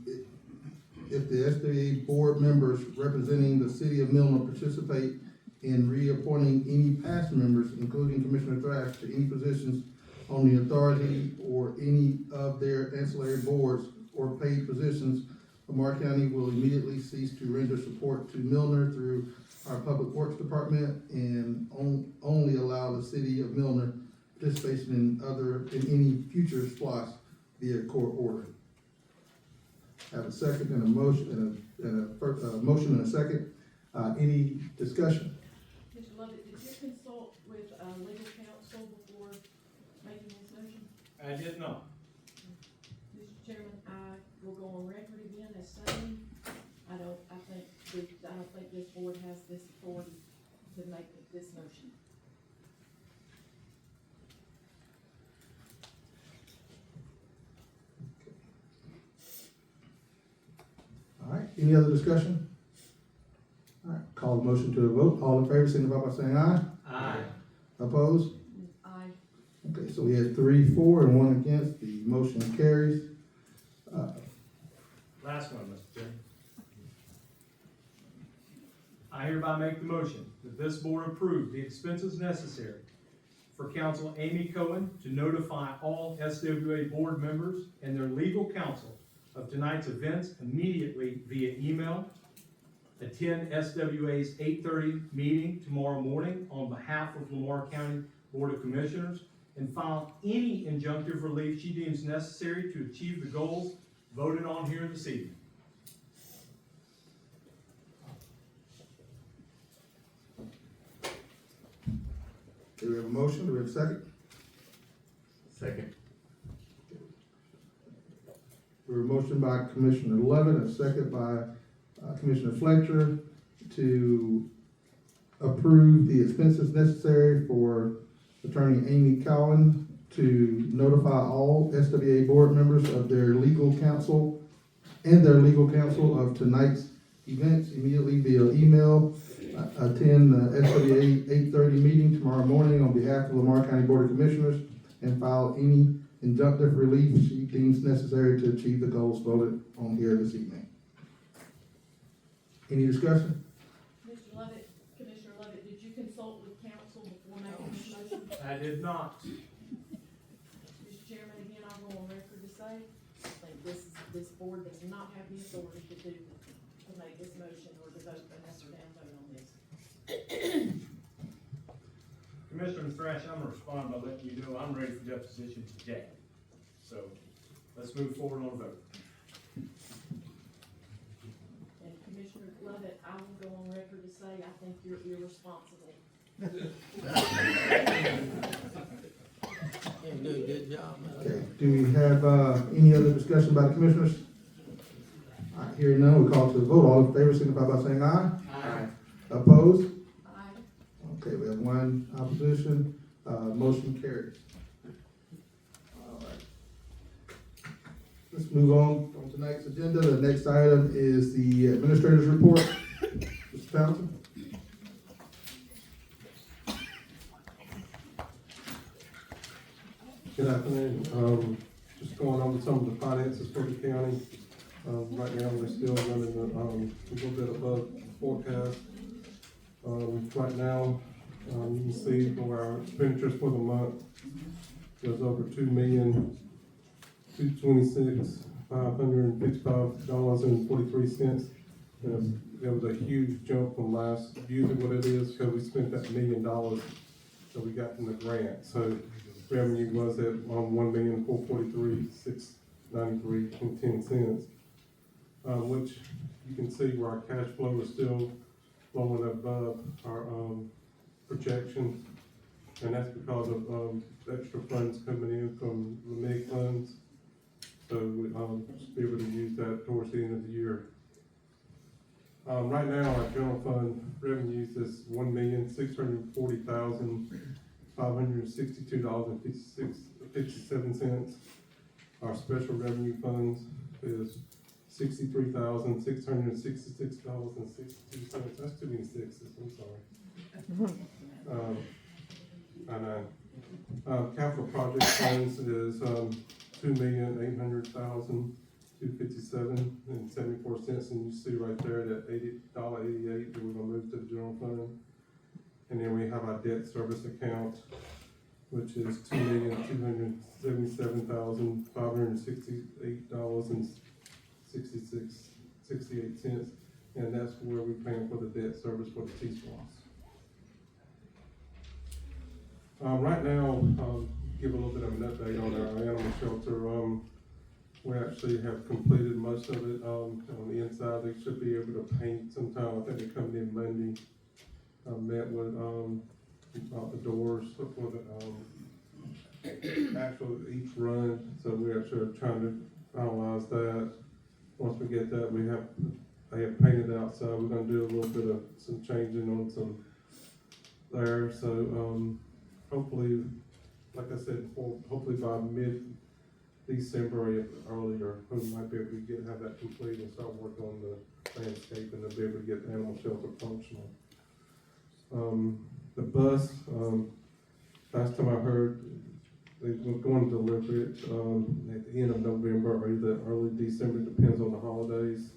SWA board members representing the city of Milner participate in reappointing any past members, including Commissioner Thrash, to any positions on the authority or any of their ancillary boards or paid positions, Lamar County will immediately cease to render support to Milner through our Public Works Department and only allow the city of Milner participation in any future SPLOS via court order. Have a second and a motion motion and a second. Any discussion? Mr. Lovett, did you consult with legal counsel before making this motion? I did not. Mr. Chairman, I will go on record again as saying, I don't think this board has this authority to make this motion. Any other discussion? All right, call the motion to a vote. All in favor, signify by saying aye. Aye. Opposed? Aye. Okay, so we had 3 for and 1 against. The motion carries. Last one, Mr. Chairman. I hereby make the motion that this board approve the expenses necessary for Council Amy Cohen to notify all SWA board members and their legal counsel of tonight's events immediately via email, attend SWA's 8:30 meeting tomorrow morning on behalf of Lamar County Board of Commissioners, and file any injunctive relief she deems necessary to achieve the goals voted on here this evening. Do we have a motion? Do we have a second? Second. We have a motion by Commissioner Lovett, a second by Commissioner Fletcher to approve the expenses necessary for Attorney Amy Cowan to notify all SWA board members of their legal counsel and their legal counsel of tonight's events immediately via email. Attend the SWA 8:30 meeting tomorrow morning on behalf of Lamar County Board of Commissioners and file any injunctive relief she deems necessary to achieve the goals voted on here this evening. Any discussion? Mr. Lovett, Commissioner Lovett, did you consult with council before making this motion? I did not. Mr. Chairman, again, I'll go on record to say, I think this board does not have the authority to make this motion or to vote an up or down vote on this. Commissioner Thrash, I'm gonna respond by letting you know I'm ready for deposition today. So let's move forward on a vote. And Commissioner Lovett, I will go on record to say, I think you're irresponsible. Okay, do we have, any other discussion by the commissioners? All right, hearing none, we call to the vote. All in favor, signify by saying aye. Aye. Opposed? Aye. Okay, we have 1 opposition, motion carries. All right. Let's move on tonight's agenda. The next item is the administrator's report. Mr. Townsend? Good afternoon. Just going over some of the finances for the county. Right now, we're still running a little bit above forecast. Right now, you can see for our expenditures for the month was over $2,226,555.43. There was a huge jump from last, usually what it is, because we spent that $1 million that we got from the grant. So revenue was at $1,443,693.10, which you can see where our cash flow is still flowing above our projections, and that's because of extra funds coming in from the MIG funds. So we just be able to use that towards the end of the year. Right now, our general fund revenues is $1,640,562.57. Our special revenue funds is $63,666.62. That's too many sixes, I'm sorry. I know. Capital project funds is $2,800,257.74, and you see right there that $80.88 that we're gonna move to the general fund. And then we have our debt service account, which is $2,277,568.68, and that's where we're paying for the debt service for the T-SPLOST. Right now, give a little bit of an update on our animal shelter. We actually have completed most of it. On the inside, they should be able to paint sometime. I think they're coming in Monday. Met with the doors for the actual each run. So we're actually trying to finalize that. Once we get that, I have painted outside. We're gonna do a little bit of some changing on some there. So hopefully, like I said before, hopefully by mid-December or earlier, we might be able to have that complete and start working on the landscaping to be able to get the animal shelter functional. The bus, last time I heard, they were going to deliver it, at the end of November or either early December, depends on the holidays,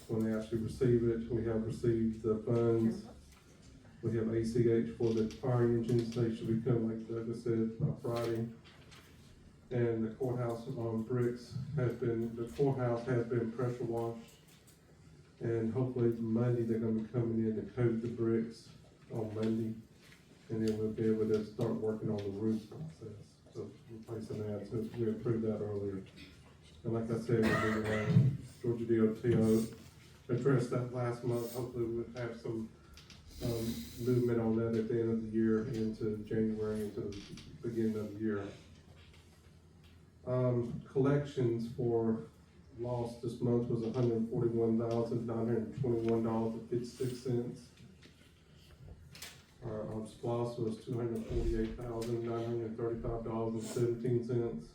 when they actually receive it. We have received the funds. We have ACH for the fire engines. They should be coming, like Douglas said, by Friday. And the courthouse, bricks the courthouse has been pressure washed. And hopefully Monday, they're gonna be coming in to coat the bricks on Monday. And then we'll be able to start working on the roof process. So replacing that, since we approved that earlier. And like I said, Georgia DOT addressed that last month. Hopefully we'll have some movement on that at the end of the year into January, into the beginning of the year. Collections for loss this month was $141,921.56. Our SPOS was $248,935.17.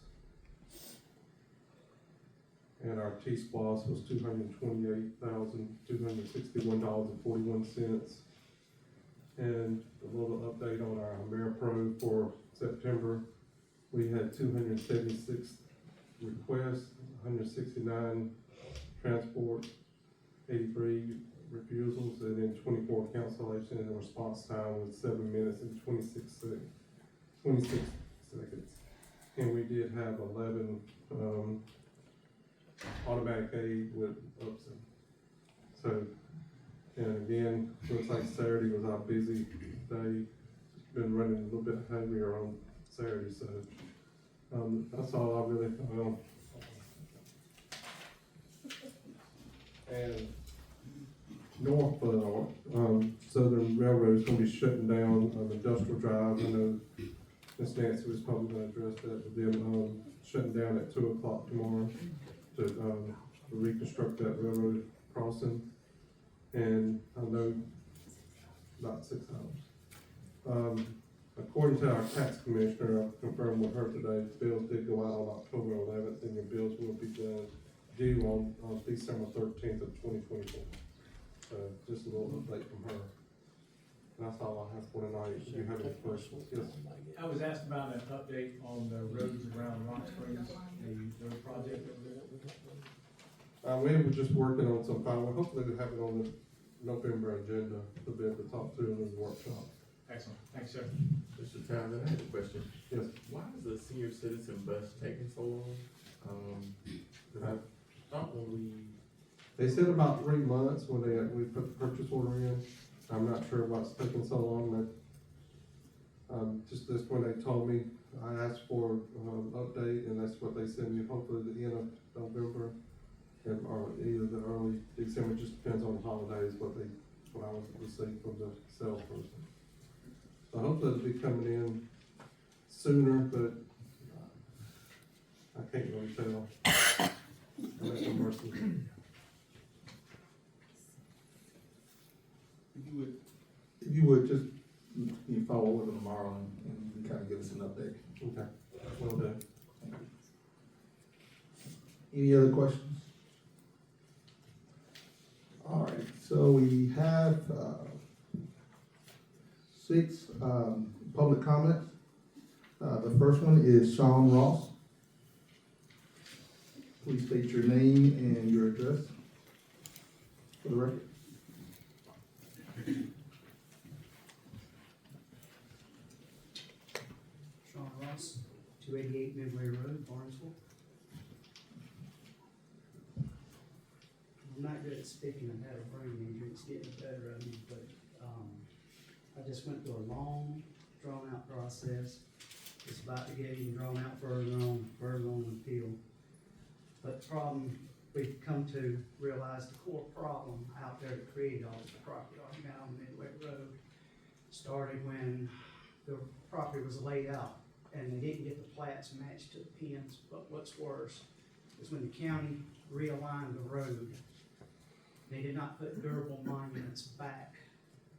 And our T-SPOS was $228,261.41. And a little update on our AmeriPro for September. We had 276 requests, 169 transports, 83 refusals, and then 24 cancellations, and the response time was 7 minutes and 26 seconds. And we did have 11 automatic aid with upset. So, and again, looks like Saturday was our busy day. Been running a little bit heavier on Saturday, so that's all I really. And Norfolk Southern Railroad is going to be shutting down Industrial Drive. I know Ms. Nancy was probably going to address that with them shutting down at 2 o'clock tomorrow to reconstruct that railroad crossing. And I know about 6 hours. According to our tax commissioner, I confirmed with her today, bills did go out on October 11th, and your bills will be due on December 13th of 2024. Just a little update from her. That's all I have for tonight. If you have any questions, yes. I was asked about an update on the roads around Rock Springs, the road project that we're We were just working on some final, hopefully we'll have it on the November agenda to be able to talk to them in the workshop. Excellent, thanks, sir. Mr. Townsend, I have a question. Yes. Why is the senior citizen bus taking so long? 'Cause I thought when They said about 3 months when we put the purchase order in. I'm not sure what's taking so long, but just this when they told me, I asked for update, and that's what they sent me. Hopefully the end of November, or either the early December. Just depends on the holidays what I was received from the salesperson. So hopefully it'll be coming in sooner, but I can't really tell. Unless I'm mercy. If you would just, you follow with them tomorrow and kind of give us an update. Okay, will do. Any other questions? All right, so we have 6 public comments. The first one is Sean Ross. Please state your name and your address for the record. Sean Ross, 288 Midway Road, Barnesville. I'm not good at speaking. I've had a brain injury. It's getting the better of me, but I just went through a long, drawn-out process. It's about to get even drawn out further on the appeal. But the problem, we've come to realize the core problem out there that created all this property argument on Midway Road started when the property was laid out and they didn't get the plats matched to the pins. But what's worse is when the county realigned the road, they did not put durable monuments back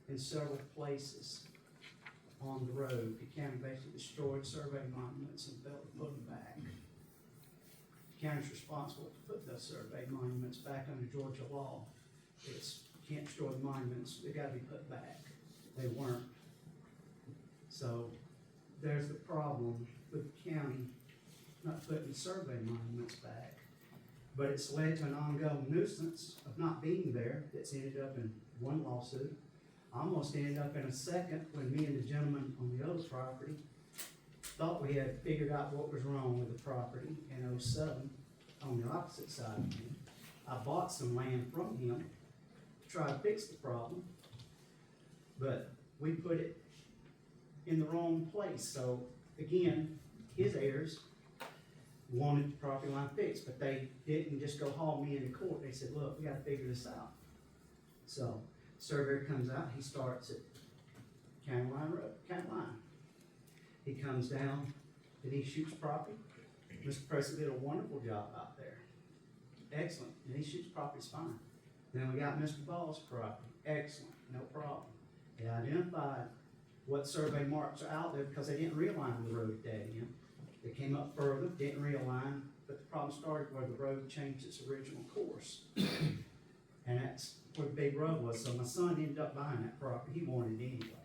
in several places on the road. The county basically destroyed survey monuments and failed to put them back. The county's responsible to put those survey monuments back under Georgia law. It's, can't destroy the monuments, they gotta be put back. They weren't. So, there's the problem with the county not putting survey monuments back. But it's led to an ongoing nuisance of not being there that's ended up in one lawsuit. Almost ended up in a second when me and the gentleman on the other property thought we had figured out what was wrong with the property in '07 on the opposite side of me. I bought some land from him to try to fix the problem, but we put it in the wrong place. So again, his heirs wanted the property line fixed, but they didn't just go haul me into court. They said, look, we gotta figure this out. So surveyor comes out, he starts at County Line Road, County Line. He comes down, and he shoots property. Mr. Presley did a wonderful job out there. Excellent, and he shoots property's fine. Then we got Mr. Ball's property, excellent, no problem. They identified what survey marks are out there because they didn't realign the road dead end. They came up further, didn't realign, but the problem started where the road changed its original course. And that's where the big road was. So my son ended up buying that property. He wanted it anyway.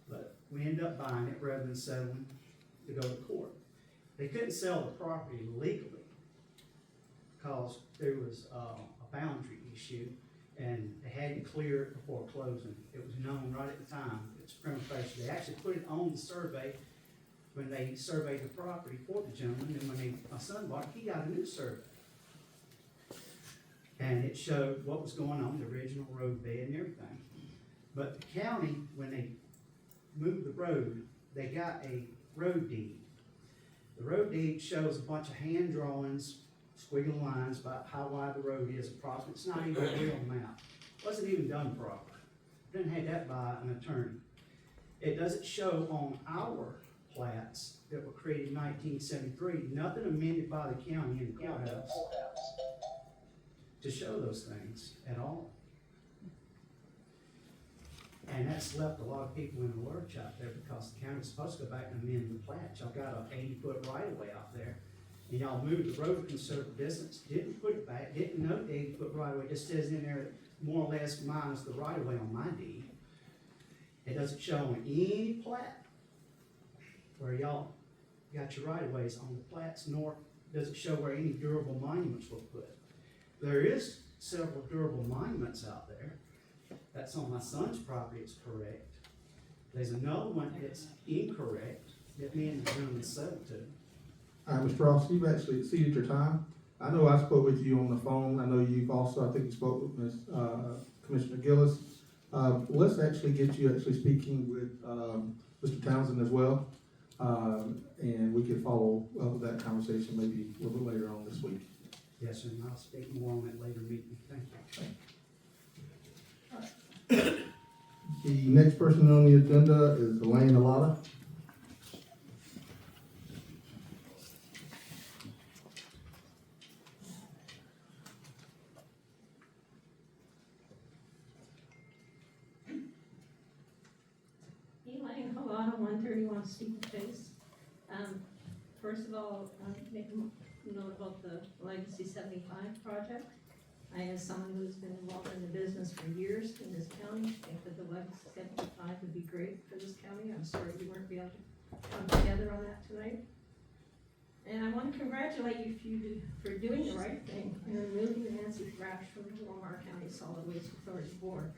But we ended up buying it rather than settling to go to court. They couldn't sell the property legally because there was a boundary issue and they had to clear it before closing. It was known right at the time. It's prima facie. They actually put it on the survey when they surveyed the property for the gentleman, and when my son bought it, he got a new survey. And it showed what was going on, the original road bed and everything. But the county, when they moved the road, they got a road deed. The road deed shows a bunch of hand drawings, squiggly lines about how wide the road is approximately. It's not even a real map. It wasn't even done proper. Didn't have that by an attorney. It doesn't show on our plats that were created in 1973, nothing amended by the county in the courthouse to show those things at all. And that's left a lot of people in the lurch out there because the county's supposed to go back and amend the plat. Y'all got an 80-foot right of way out there. And y'all moved the road a considerable distance, didn't put it back, didn't note the 80-foot right of way, just says in there more or less minus the right of way on my deed. It doesn't show on any plat where y'all got your right of ways on the plats, nor does it show where any durable monuments were put. There is several durable monuments out there. That's on my son's property, it's correct. There's another one that's incorrect that me and the gentleman settled to. All right, Mr. Ross, you've actually exceeded your time. I know I spoke with you on the phone. I know you've also, I think you spoke with Commissioner Gillis. Let's actually get you actually speaking with Mr. Townsend as well. And we could follow up with that conversation maybe a little bit later on this week. Yes, sir, and I'll speak more on that later meeting. Thank you. The next person on the agenda is Elaine Alata. Elaine Alata, 131 Steeple Chase. First of all, make a note about the Legacy 75 project. I, as someone who's been involved in the business for years in this county, think that the Legacy 75 would be great for this county. I'm sorry you weren't able to come together on that tonight. And I want to congratulate you for doing the right thing and removing Nancy Thrash from the Lamar County Solid Waste Authority Board.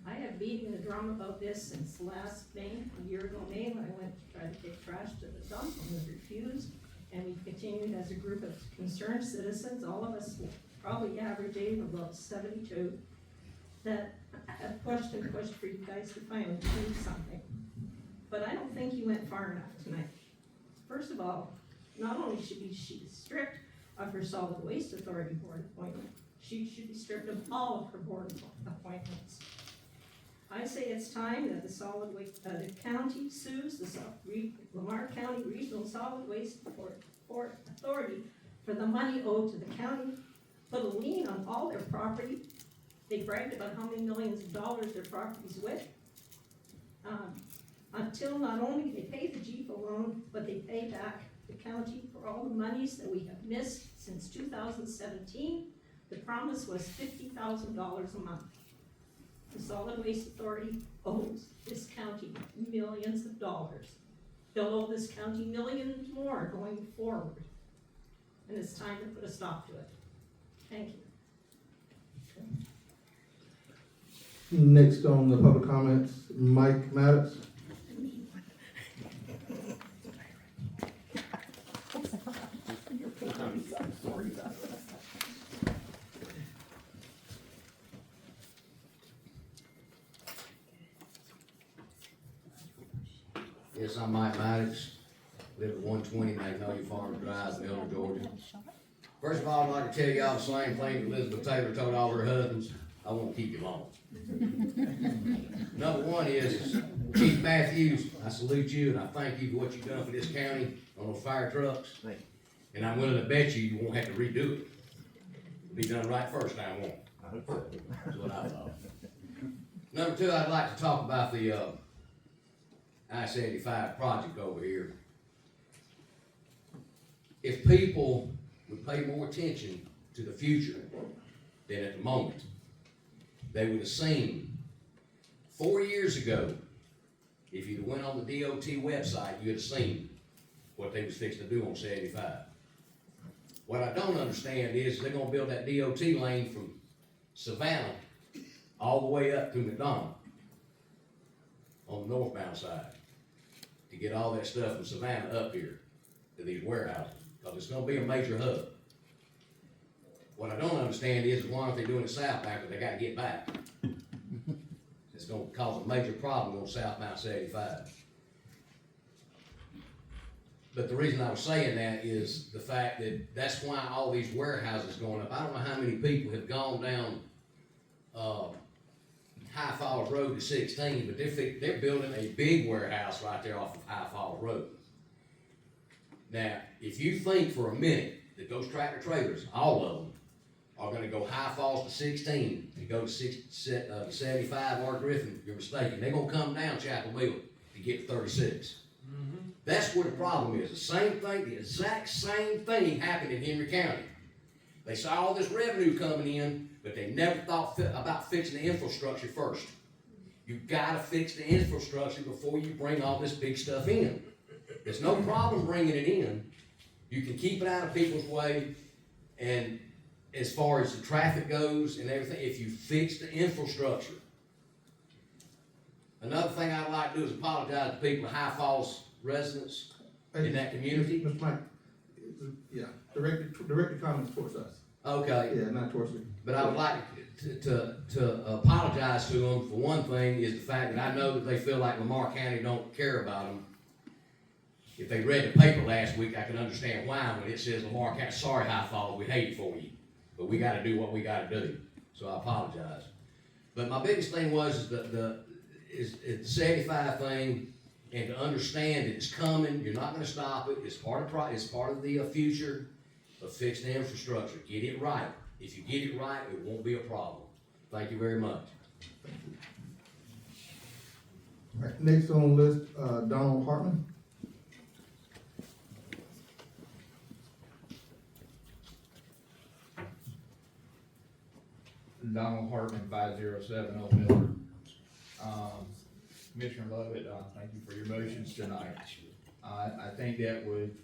I have beaten the drum about this since last May, a year ago May, when I went to try to take trash to the dump and was refused. And we've continued as a group of concerned citizens, all of us probably average age of about 72, that have pushed and pushed for you guys to finally do something. But I don't think you went far enough tonight. First of all, not only should she stripped of her Solid Waste Authority board appointment, she should be stripped of all of her board appointments. I say it's time that the county sues the Lamar County Regional Solid Waste Authority for the money owed to the county, put a lien on all their property. They bragged about how many millions of dollars their property's worth. Until not only they pay the GFO loan, but they pay back the county for all the monies that we have missed since 2017. The promise was $50,000 a month. The Solid Waste Authority owes this county millions of dollars. They'll owe this county millions more going forward. And it's time to put a stop to it. Thank you. Next on the public comments, Mike Maddox. Yes, I'm Mike Maddox, live at 120 Magnolia Farm Drive, Miller, Georgia. First of all, I'd like to tell y'all the same thing Elizabeth Taylor told all her husbands, I won't keep you long. Number one is, Chief Matthews, I salute you and I thank you for what you've done for this county on those fire trucks. And I'm willing to bet you won't have to redo it. It'll be done right first time, won't it? That's what I thought. Number two, I'd like to talk about the I-75 project over here. If people would pay more attention to the future than at the moment, they would have seen 4 years ago, if you'd went on the DOT website, you'd have seen what they was fixing to do on 75. What I don't understand is they're gonna build that DOT lane from Savannah all the way up to McDonald on the northbound side to get all that stuff from Savannah up here to these warehouses, because it's gonna be a major hub. What I don't understand is why aren't they doing it southbound, because they gotta get back. It's gonna cause a major problem on southbound 75. But the reason I was saying that is the fact that that's why all these warehouses going up. I don't know how many people have gone down High Falls Road to 16, but they're building a big warehouse right there off of High Falls Road. Now, if you think for a minute that those tractor trailers, all of them, are gonna go High Falls to 16 and go to 75 or Griffin, you're mistaken. They're gonna come down Chapel Mill to get to 36. That's where the problem is. The same thing, the exact same thing happened in Henry County. They saw all this revenue coming in, but they never thought about fixing the infrastructure first. You've gotta fix the infrastructure before you bring all this big stuff in. There's no problem bringing it in. You can keep it out of people's way, and as far as the traffic goes and everything, if you fix the infrastructure. Another thing I'd like to do is apologize to people, High Falls residents in that community. Mr. Mike, yeah, direct comments towards us. Okay. Yeah, not towards you. But I would like to apologize to them for one thing, is the fact that I know that they feel like Lamar County don't care about them. If they read the paper last week, I can understand why when it says Lamar County, sorry High Falls, we hate it for you. But we gotta do what we gotta do. So I apologize. But my biggest thing was the 75 thing, and to understand that it's coming, you're not gonna stop it, it's part of the future of fixing the infrastructure. Get it right. If you get it right, it won't be a problem. Thank you very much. All right, next on the list, Donald Hartman. Donald Hartman, 507 Old Miller. Commissioner Lovett, thank you for your motions tonight. I think that would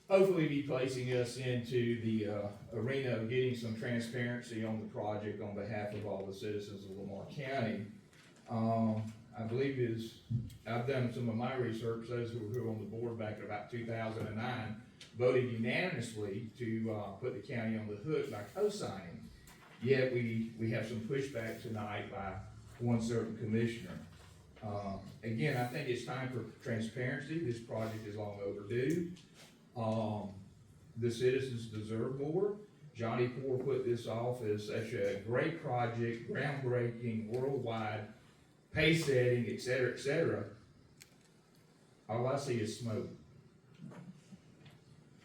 hopefully be placing us into the arena of getting some transparency on the project on behalf of all the citizens of Lamar County. I believe I've done some of my research, those who were on the board back in about 2009 voted unanimously to put the county on the hook by co-signing. Yet we have some pushback tonight by one certain commissioner. Again, I think it's time for transparency. This project is long overdue. The citizens deserve more. Johnny Poor put this off as such a great project, groundbreaking, worldwide, pace setting, et cetera, et cetera. All I see is smoke.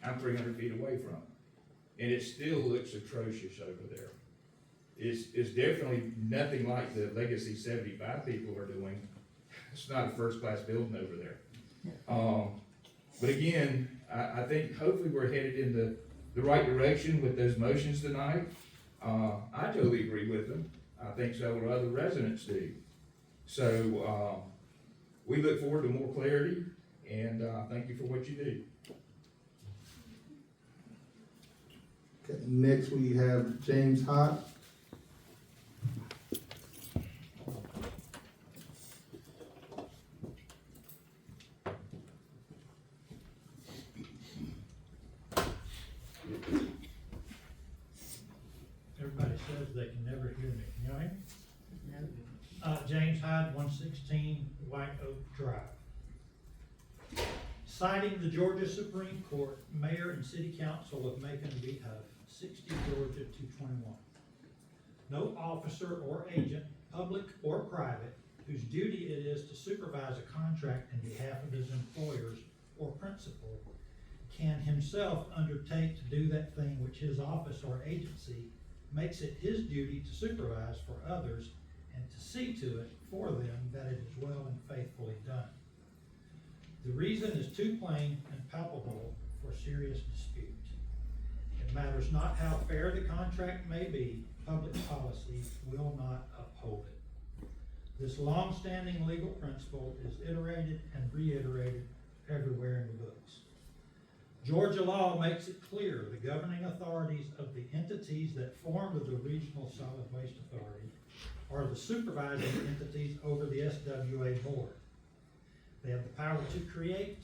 I'm 300 feet away from it, and it still looks atrocious over there. It's definitely nothing like the Legacy 75 people are doing. It's not a first-class building over there. But again, I think hopefully we're headed in the right direction with those motions tonight. I totally agree with them. I think several other residents do. So, we look forward to more clarity, and, thank you for what you do. Okay, next we have James Hott. Everybody says they can never hear me. Can y'all hear me? James Hyde, 116 White Oak Drive. Citing the Georgia Supreme Court, Mayor and City Council of Macon v. Huff, 60 Georgia 221. No officer or agent, public or private, whose duty it is to supervise a contract in behalf of his employers or principal, can himself undertake to do that thing which his office or agency makes it his duty to supervise for others and to see to it for them that it is well and faithfully done. The reason is too plain and palpable for serious dispute. It matters not how fair the contract may be, public policy will not uphold it. This long-standing legal principle is iterated and reiterated everywhere in the books. Georgia law makes it clear the governing authorities of the entities that form the Regional Solid Waste Authority are the supervising entities over the SWA board. They have the power to create,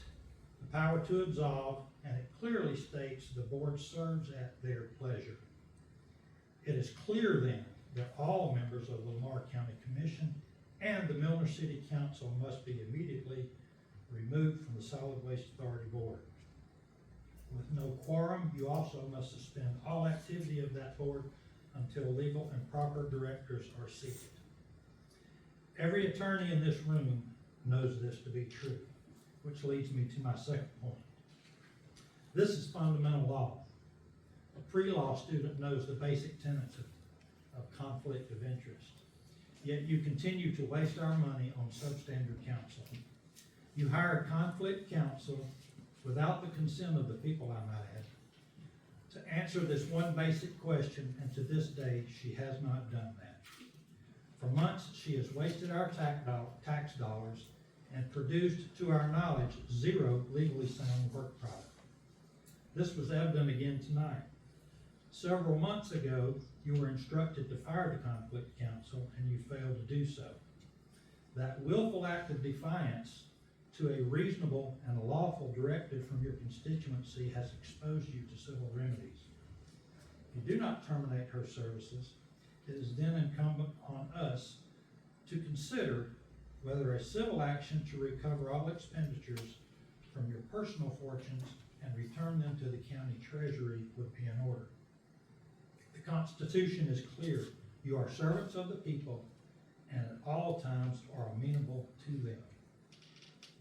the power to absolve, and it clearly states the board serves at their pleasure. It is clear then that all members of the Lamar County Commission and the Milner City Council must be immediately removed from the Solid Waste Authority board. With no quorum, you also must suspend all activity of that board until legal and proper directors are seated. Every attorney in this room knows this to be true, which leads me to my second point. This is fundamental law. A pre-law student knows the basic tenets of conflict of interest. Yet you continue to waste our money on substandard counsel. You hire conflict counsel without the consent of the people, I might add, to answer this one basic question, and to this day, she has not done that. For months, she has wasted our tax dollars and produced, to our knowledge, zero legally sound work product. This was evident again tonight. Several months ago, you were instructed to fire the conflict counsel, and you failed to do so. That willful act of defiance to a reasonable and lawful directive from your constituency has exposed you to civil remedies. If you do not terminate her services, it is then incumbent on us to consider whether a civil action to recover all expenditures from your personal fortunes and return them to the county treasury would be in order. The Constitution is clear. You are servants of the people and at all times are amenable to them.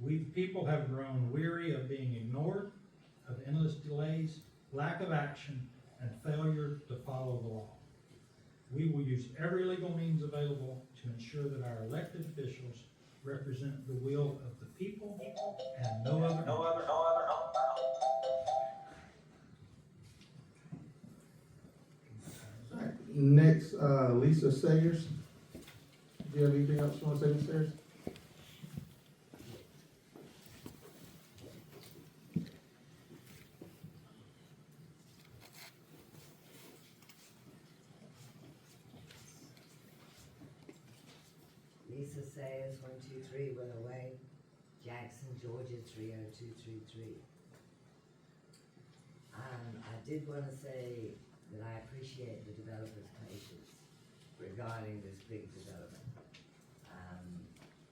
We the people have grown weary of being ignored, of endless delays, lack of action, and failure to follow the law. We will use every legal means available to ensure that our elected officials represent the will of the people and no other. All right, next, Lisa Sayers. Do you have anything else you want to say, Ms. Sayers? Lisa Sayers, 123 Willow Way, Jackson, Georgia, 30233. I did want to say that I appreciate the developer's patience regarding this big development.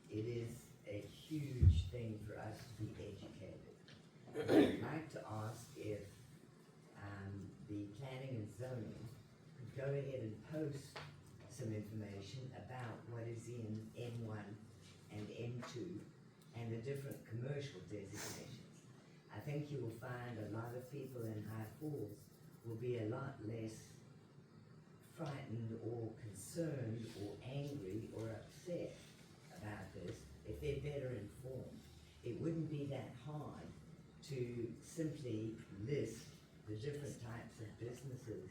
It is a huge thing for us to be educated. I'd like to ask if the planning and zoning could go ahead and post some information about what is in N1 and N2 and the different commercial designations. I think you will find a lot of people in High Falls will be a lot less frightened or concerned or angry or upset about this if they're better informed. It wouldn't be that hard to simply list the different types of businesses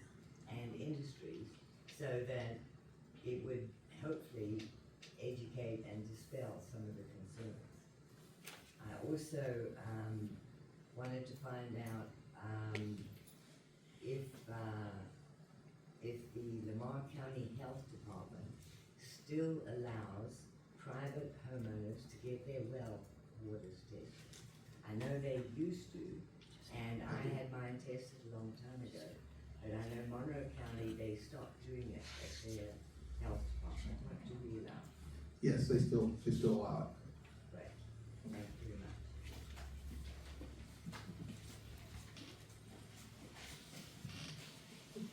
and industries so that it would hopefully educate and dispel some of the concerns. I also, wanted to find out, if the Lamar County Health Department still allows private homeowners to get their well waters tested. I know they used to, and I had mine tested a long time ago, but I know Monroe County, they stopped doing it at their health department. What do we allow? Yes, they still allow it. Right, thank you very much.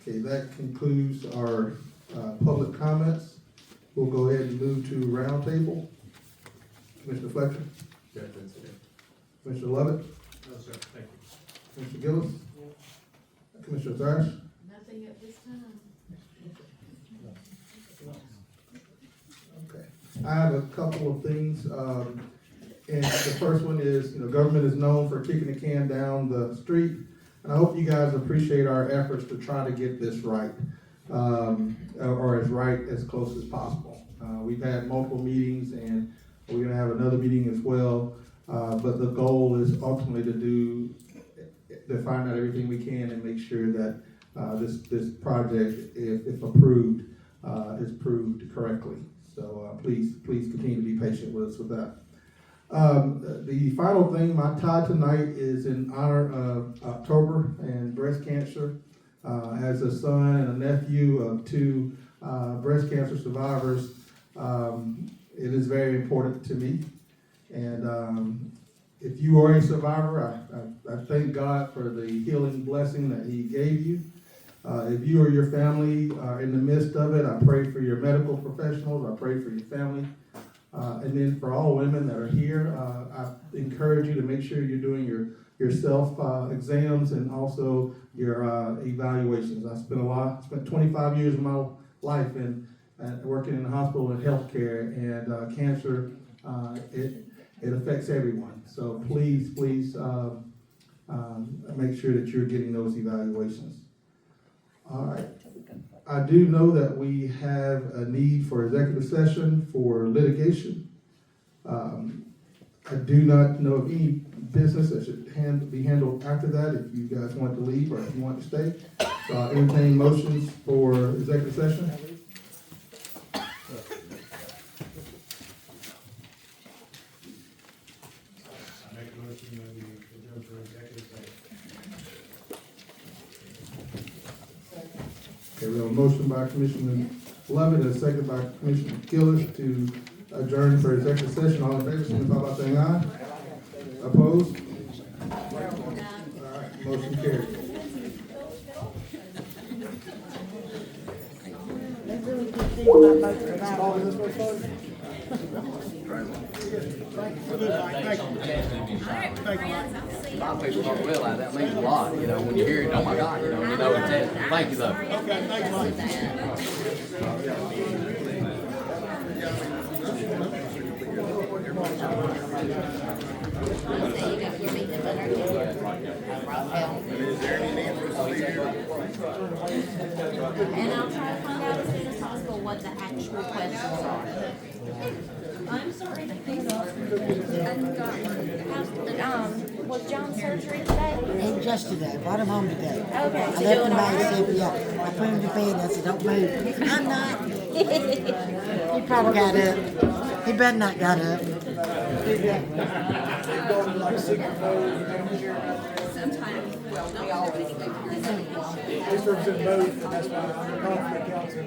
Okay, that concludes our public comments. We'll go ahead and move to roundtable. Commissioner Fletcher? Commissioner Lovett? No, sir, thank you. Commissioner Gillis? Commissioner Thrash? Nothing at this time. Okay. I have a couple of things. And the first one is, government is known for kicking the can down the street. And I hope you guys appreciate our efforts to try to get this right, or as right as close as possible. We've had multiple meetings, and we're gonna have another meeting as well. But the goal is ultimately to find out everything we can and make sure that this project, if approved, is proved correctly. So please continue to be patient with us with that. The final thing, my tie tonight is in honor of October and breast cancer. As a son and a nephew of two breast cancer survivors, it is very important to me. And if you are a survivor, I thank God for the healing blessing that He gave you. If you or your family are in the midst of it, I pray for your medical professionals, I pray for your family. And then for all women that are here, I encourage you to make sure you're doing your self exams and also your evaluations. I spent 25 years of my life working in the hospital and healthcare, and cancer, it affects everyone. So please make sure that you're getting those evaluations. All right. I do know that we have a need for executive session for litigation. I do not know of any business that should be handled after that, if you guys want to leave or if you want to stay. So I'll entertain motions for executive session. I make a motion that we adjourn for executive session. Okay, we have a motion by Commissioner Lovett and a second by Commissioner Gillis to adjourn for executive session. All in favor, signify by saying aye. Opposed? All right, motion carried. A lot of people don't realize that means a lot, when you hear it, oh my God, it's it. Thank you though. Okay, thanks, And I'll try to find out as soon as possible what the actual questions are. I'm sorry to think Was John's surgery today? And just today, brought him home today. Okay, I left him by himself, yeah. I put him to bed, I said, don't move. I'm not. He probably got up. He better not got up. Sometimes, well, we always make This represents both, and that's why I'm the conflict counsel.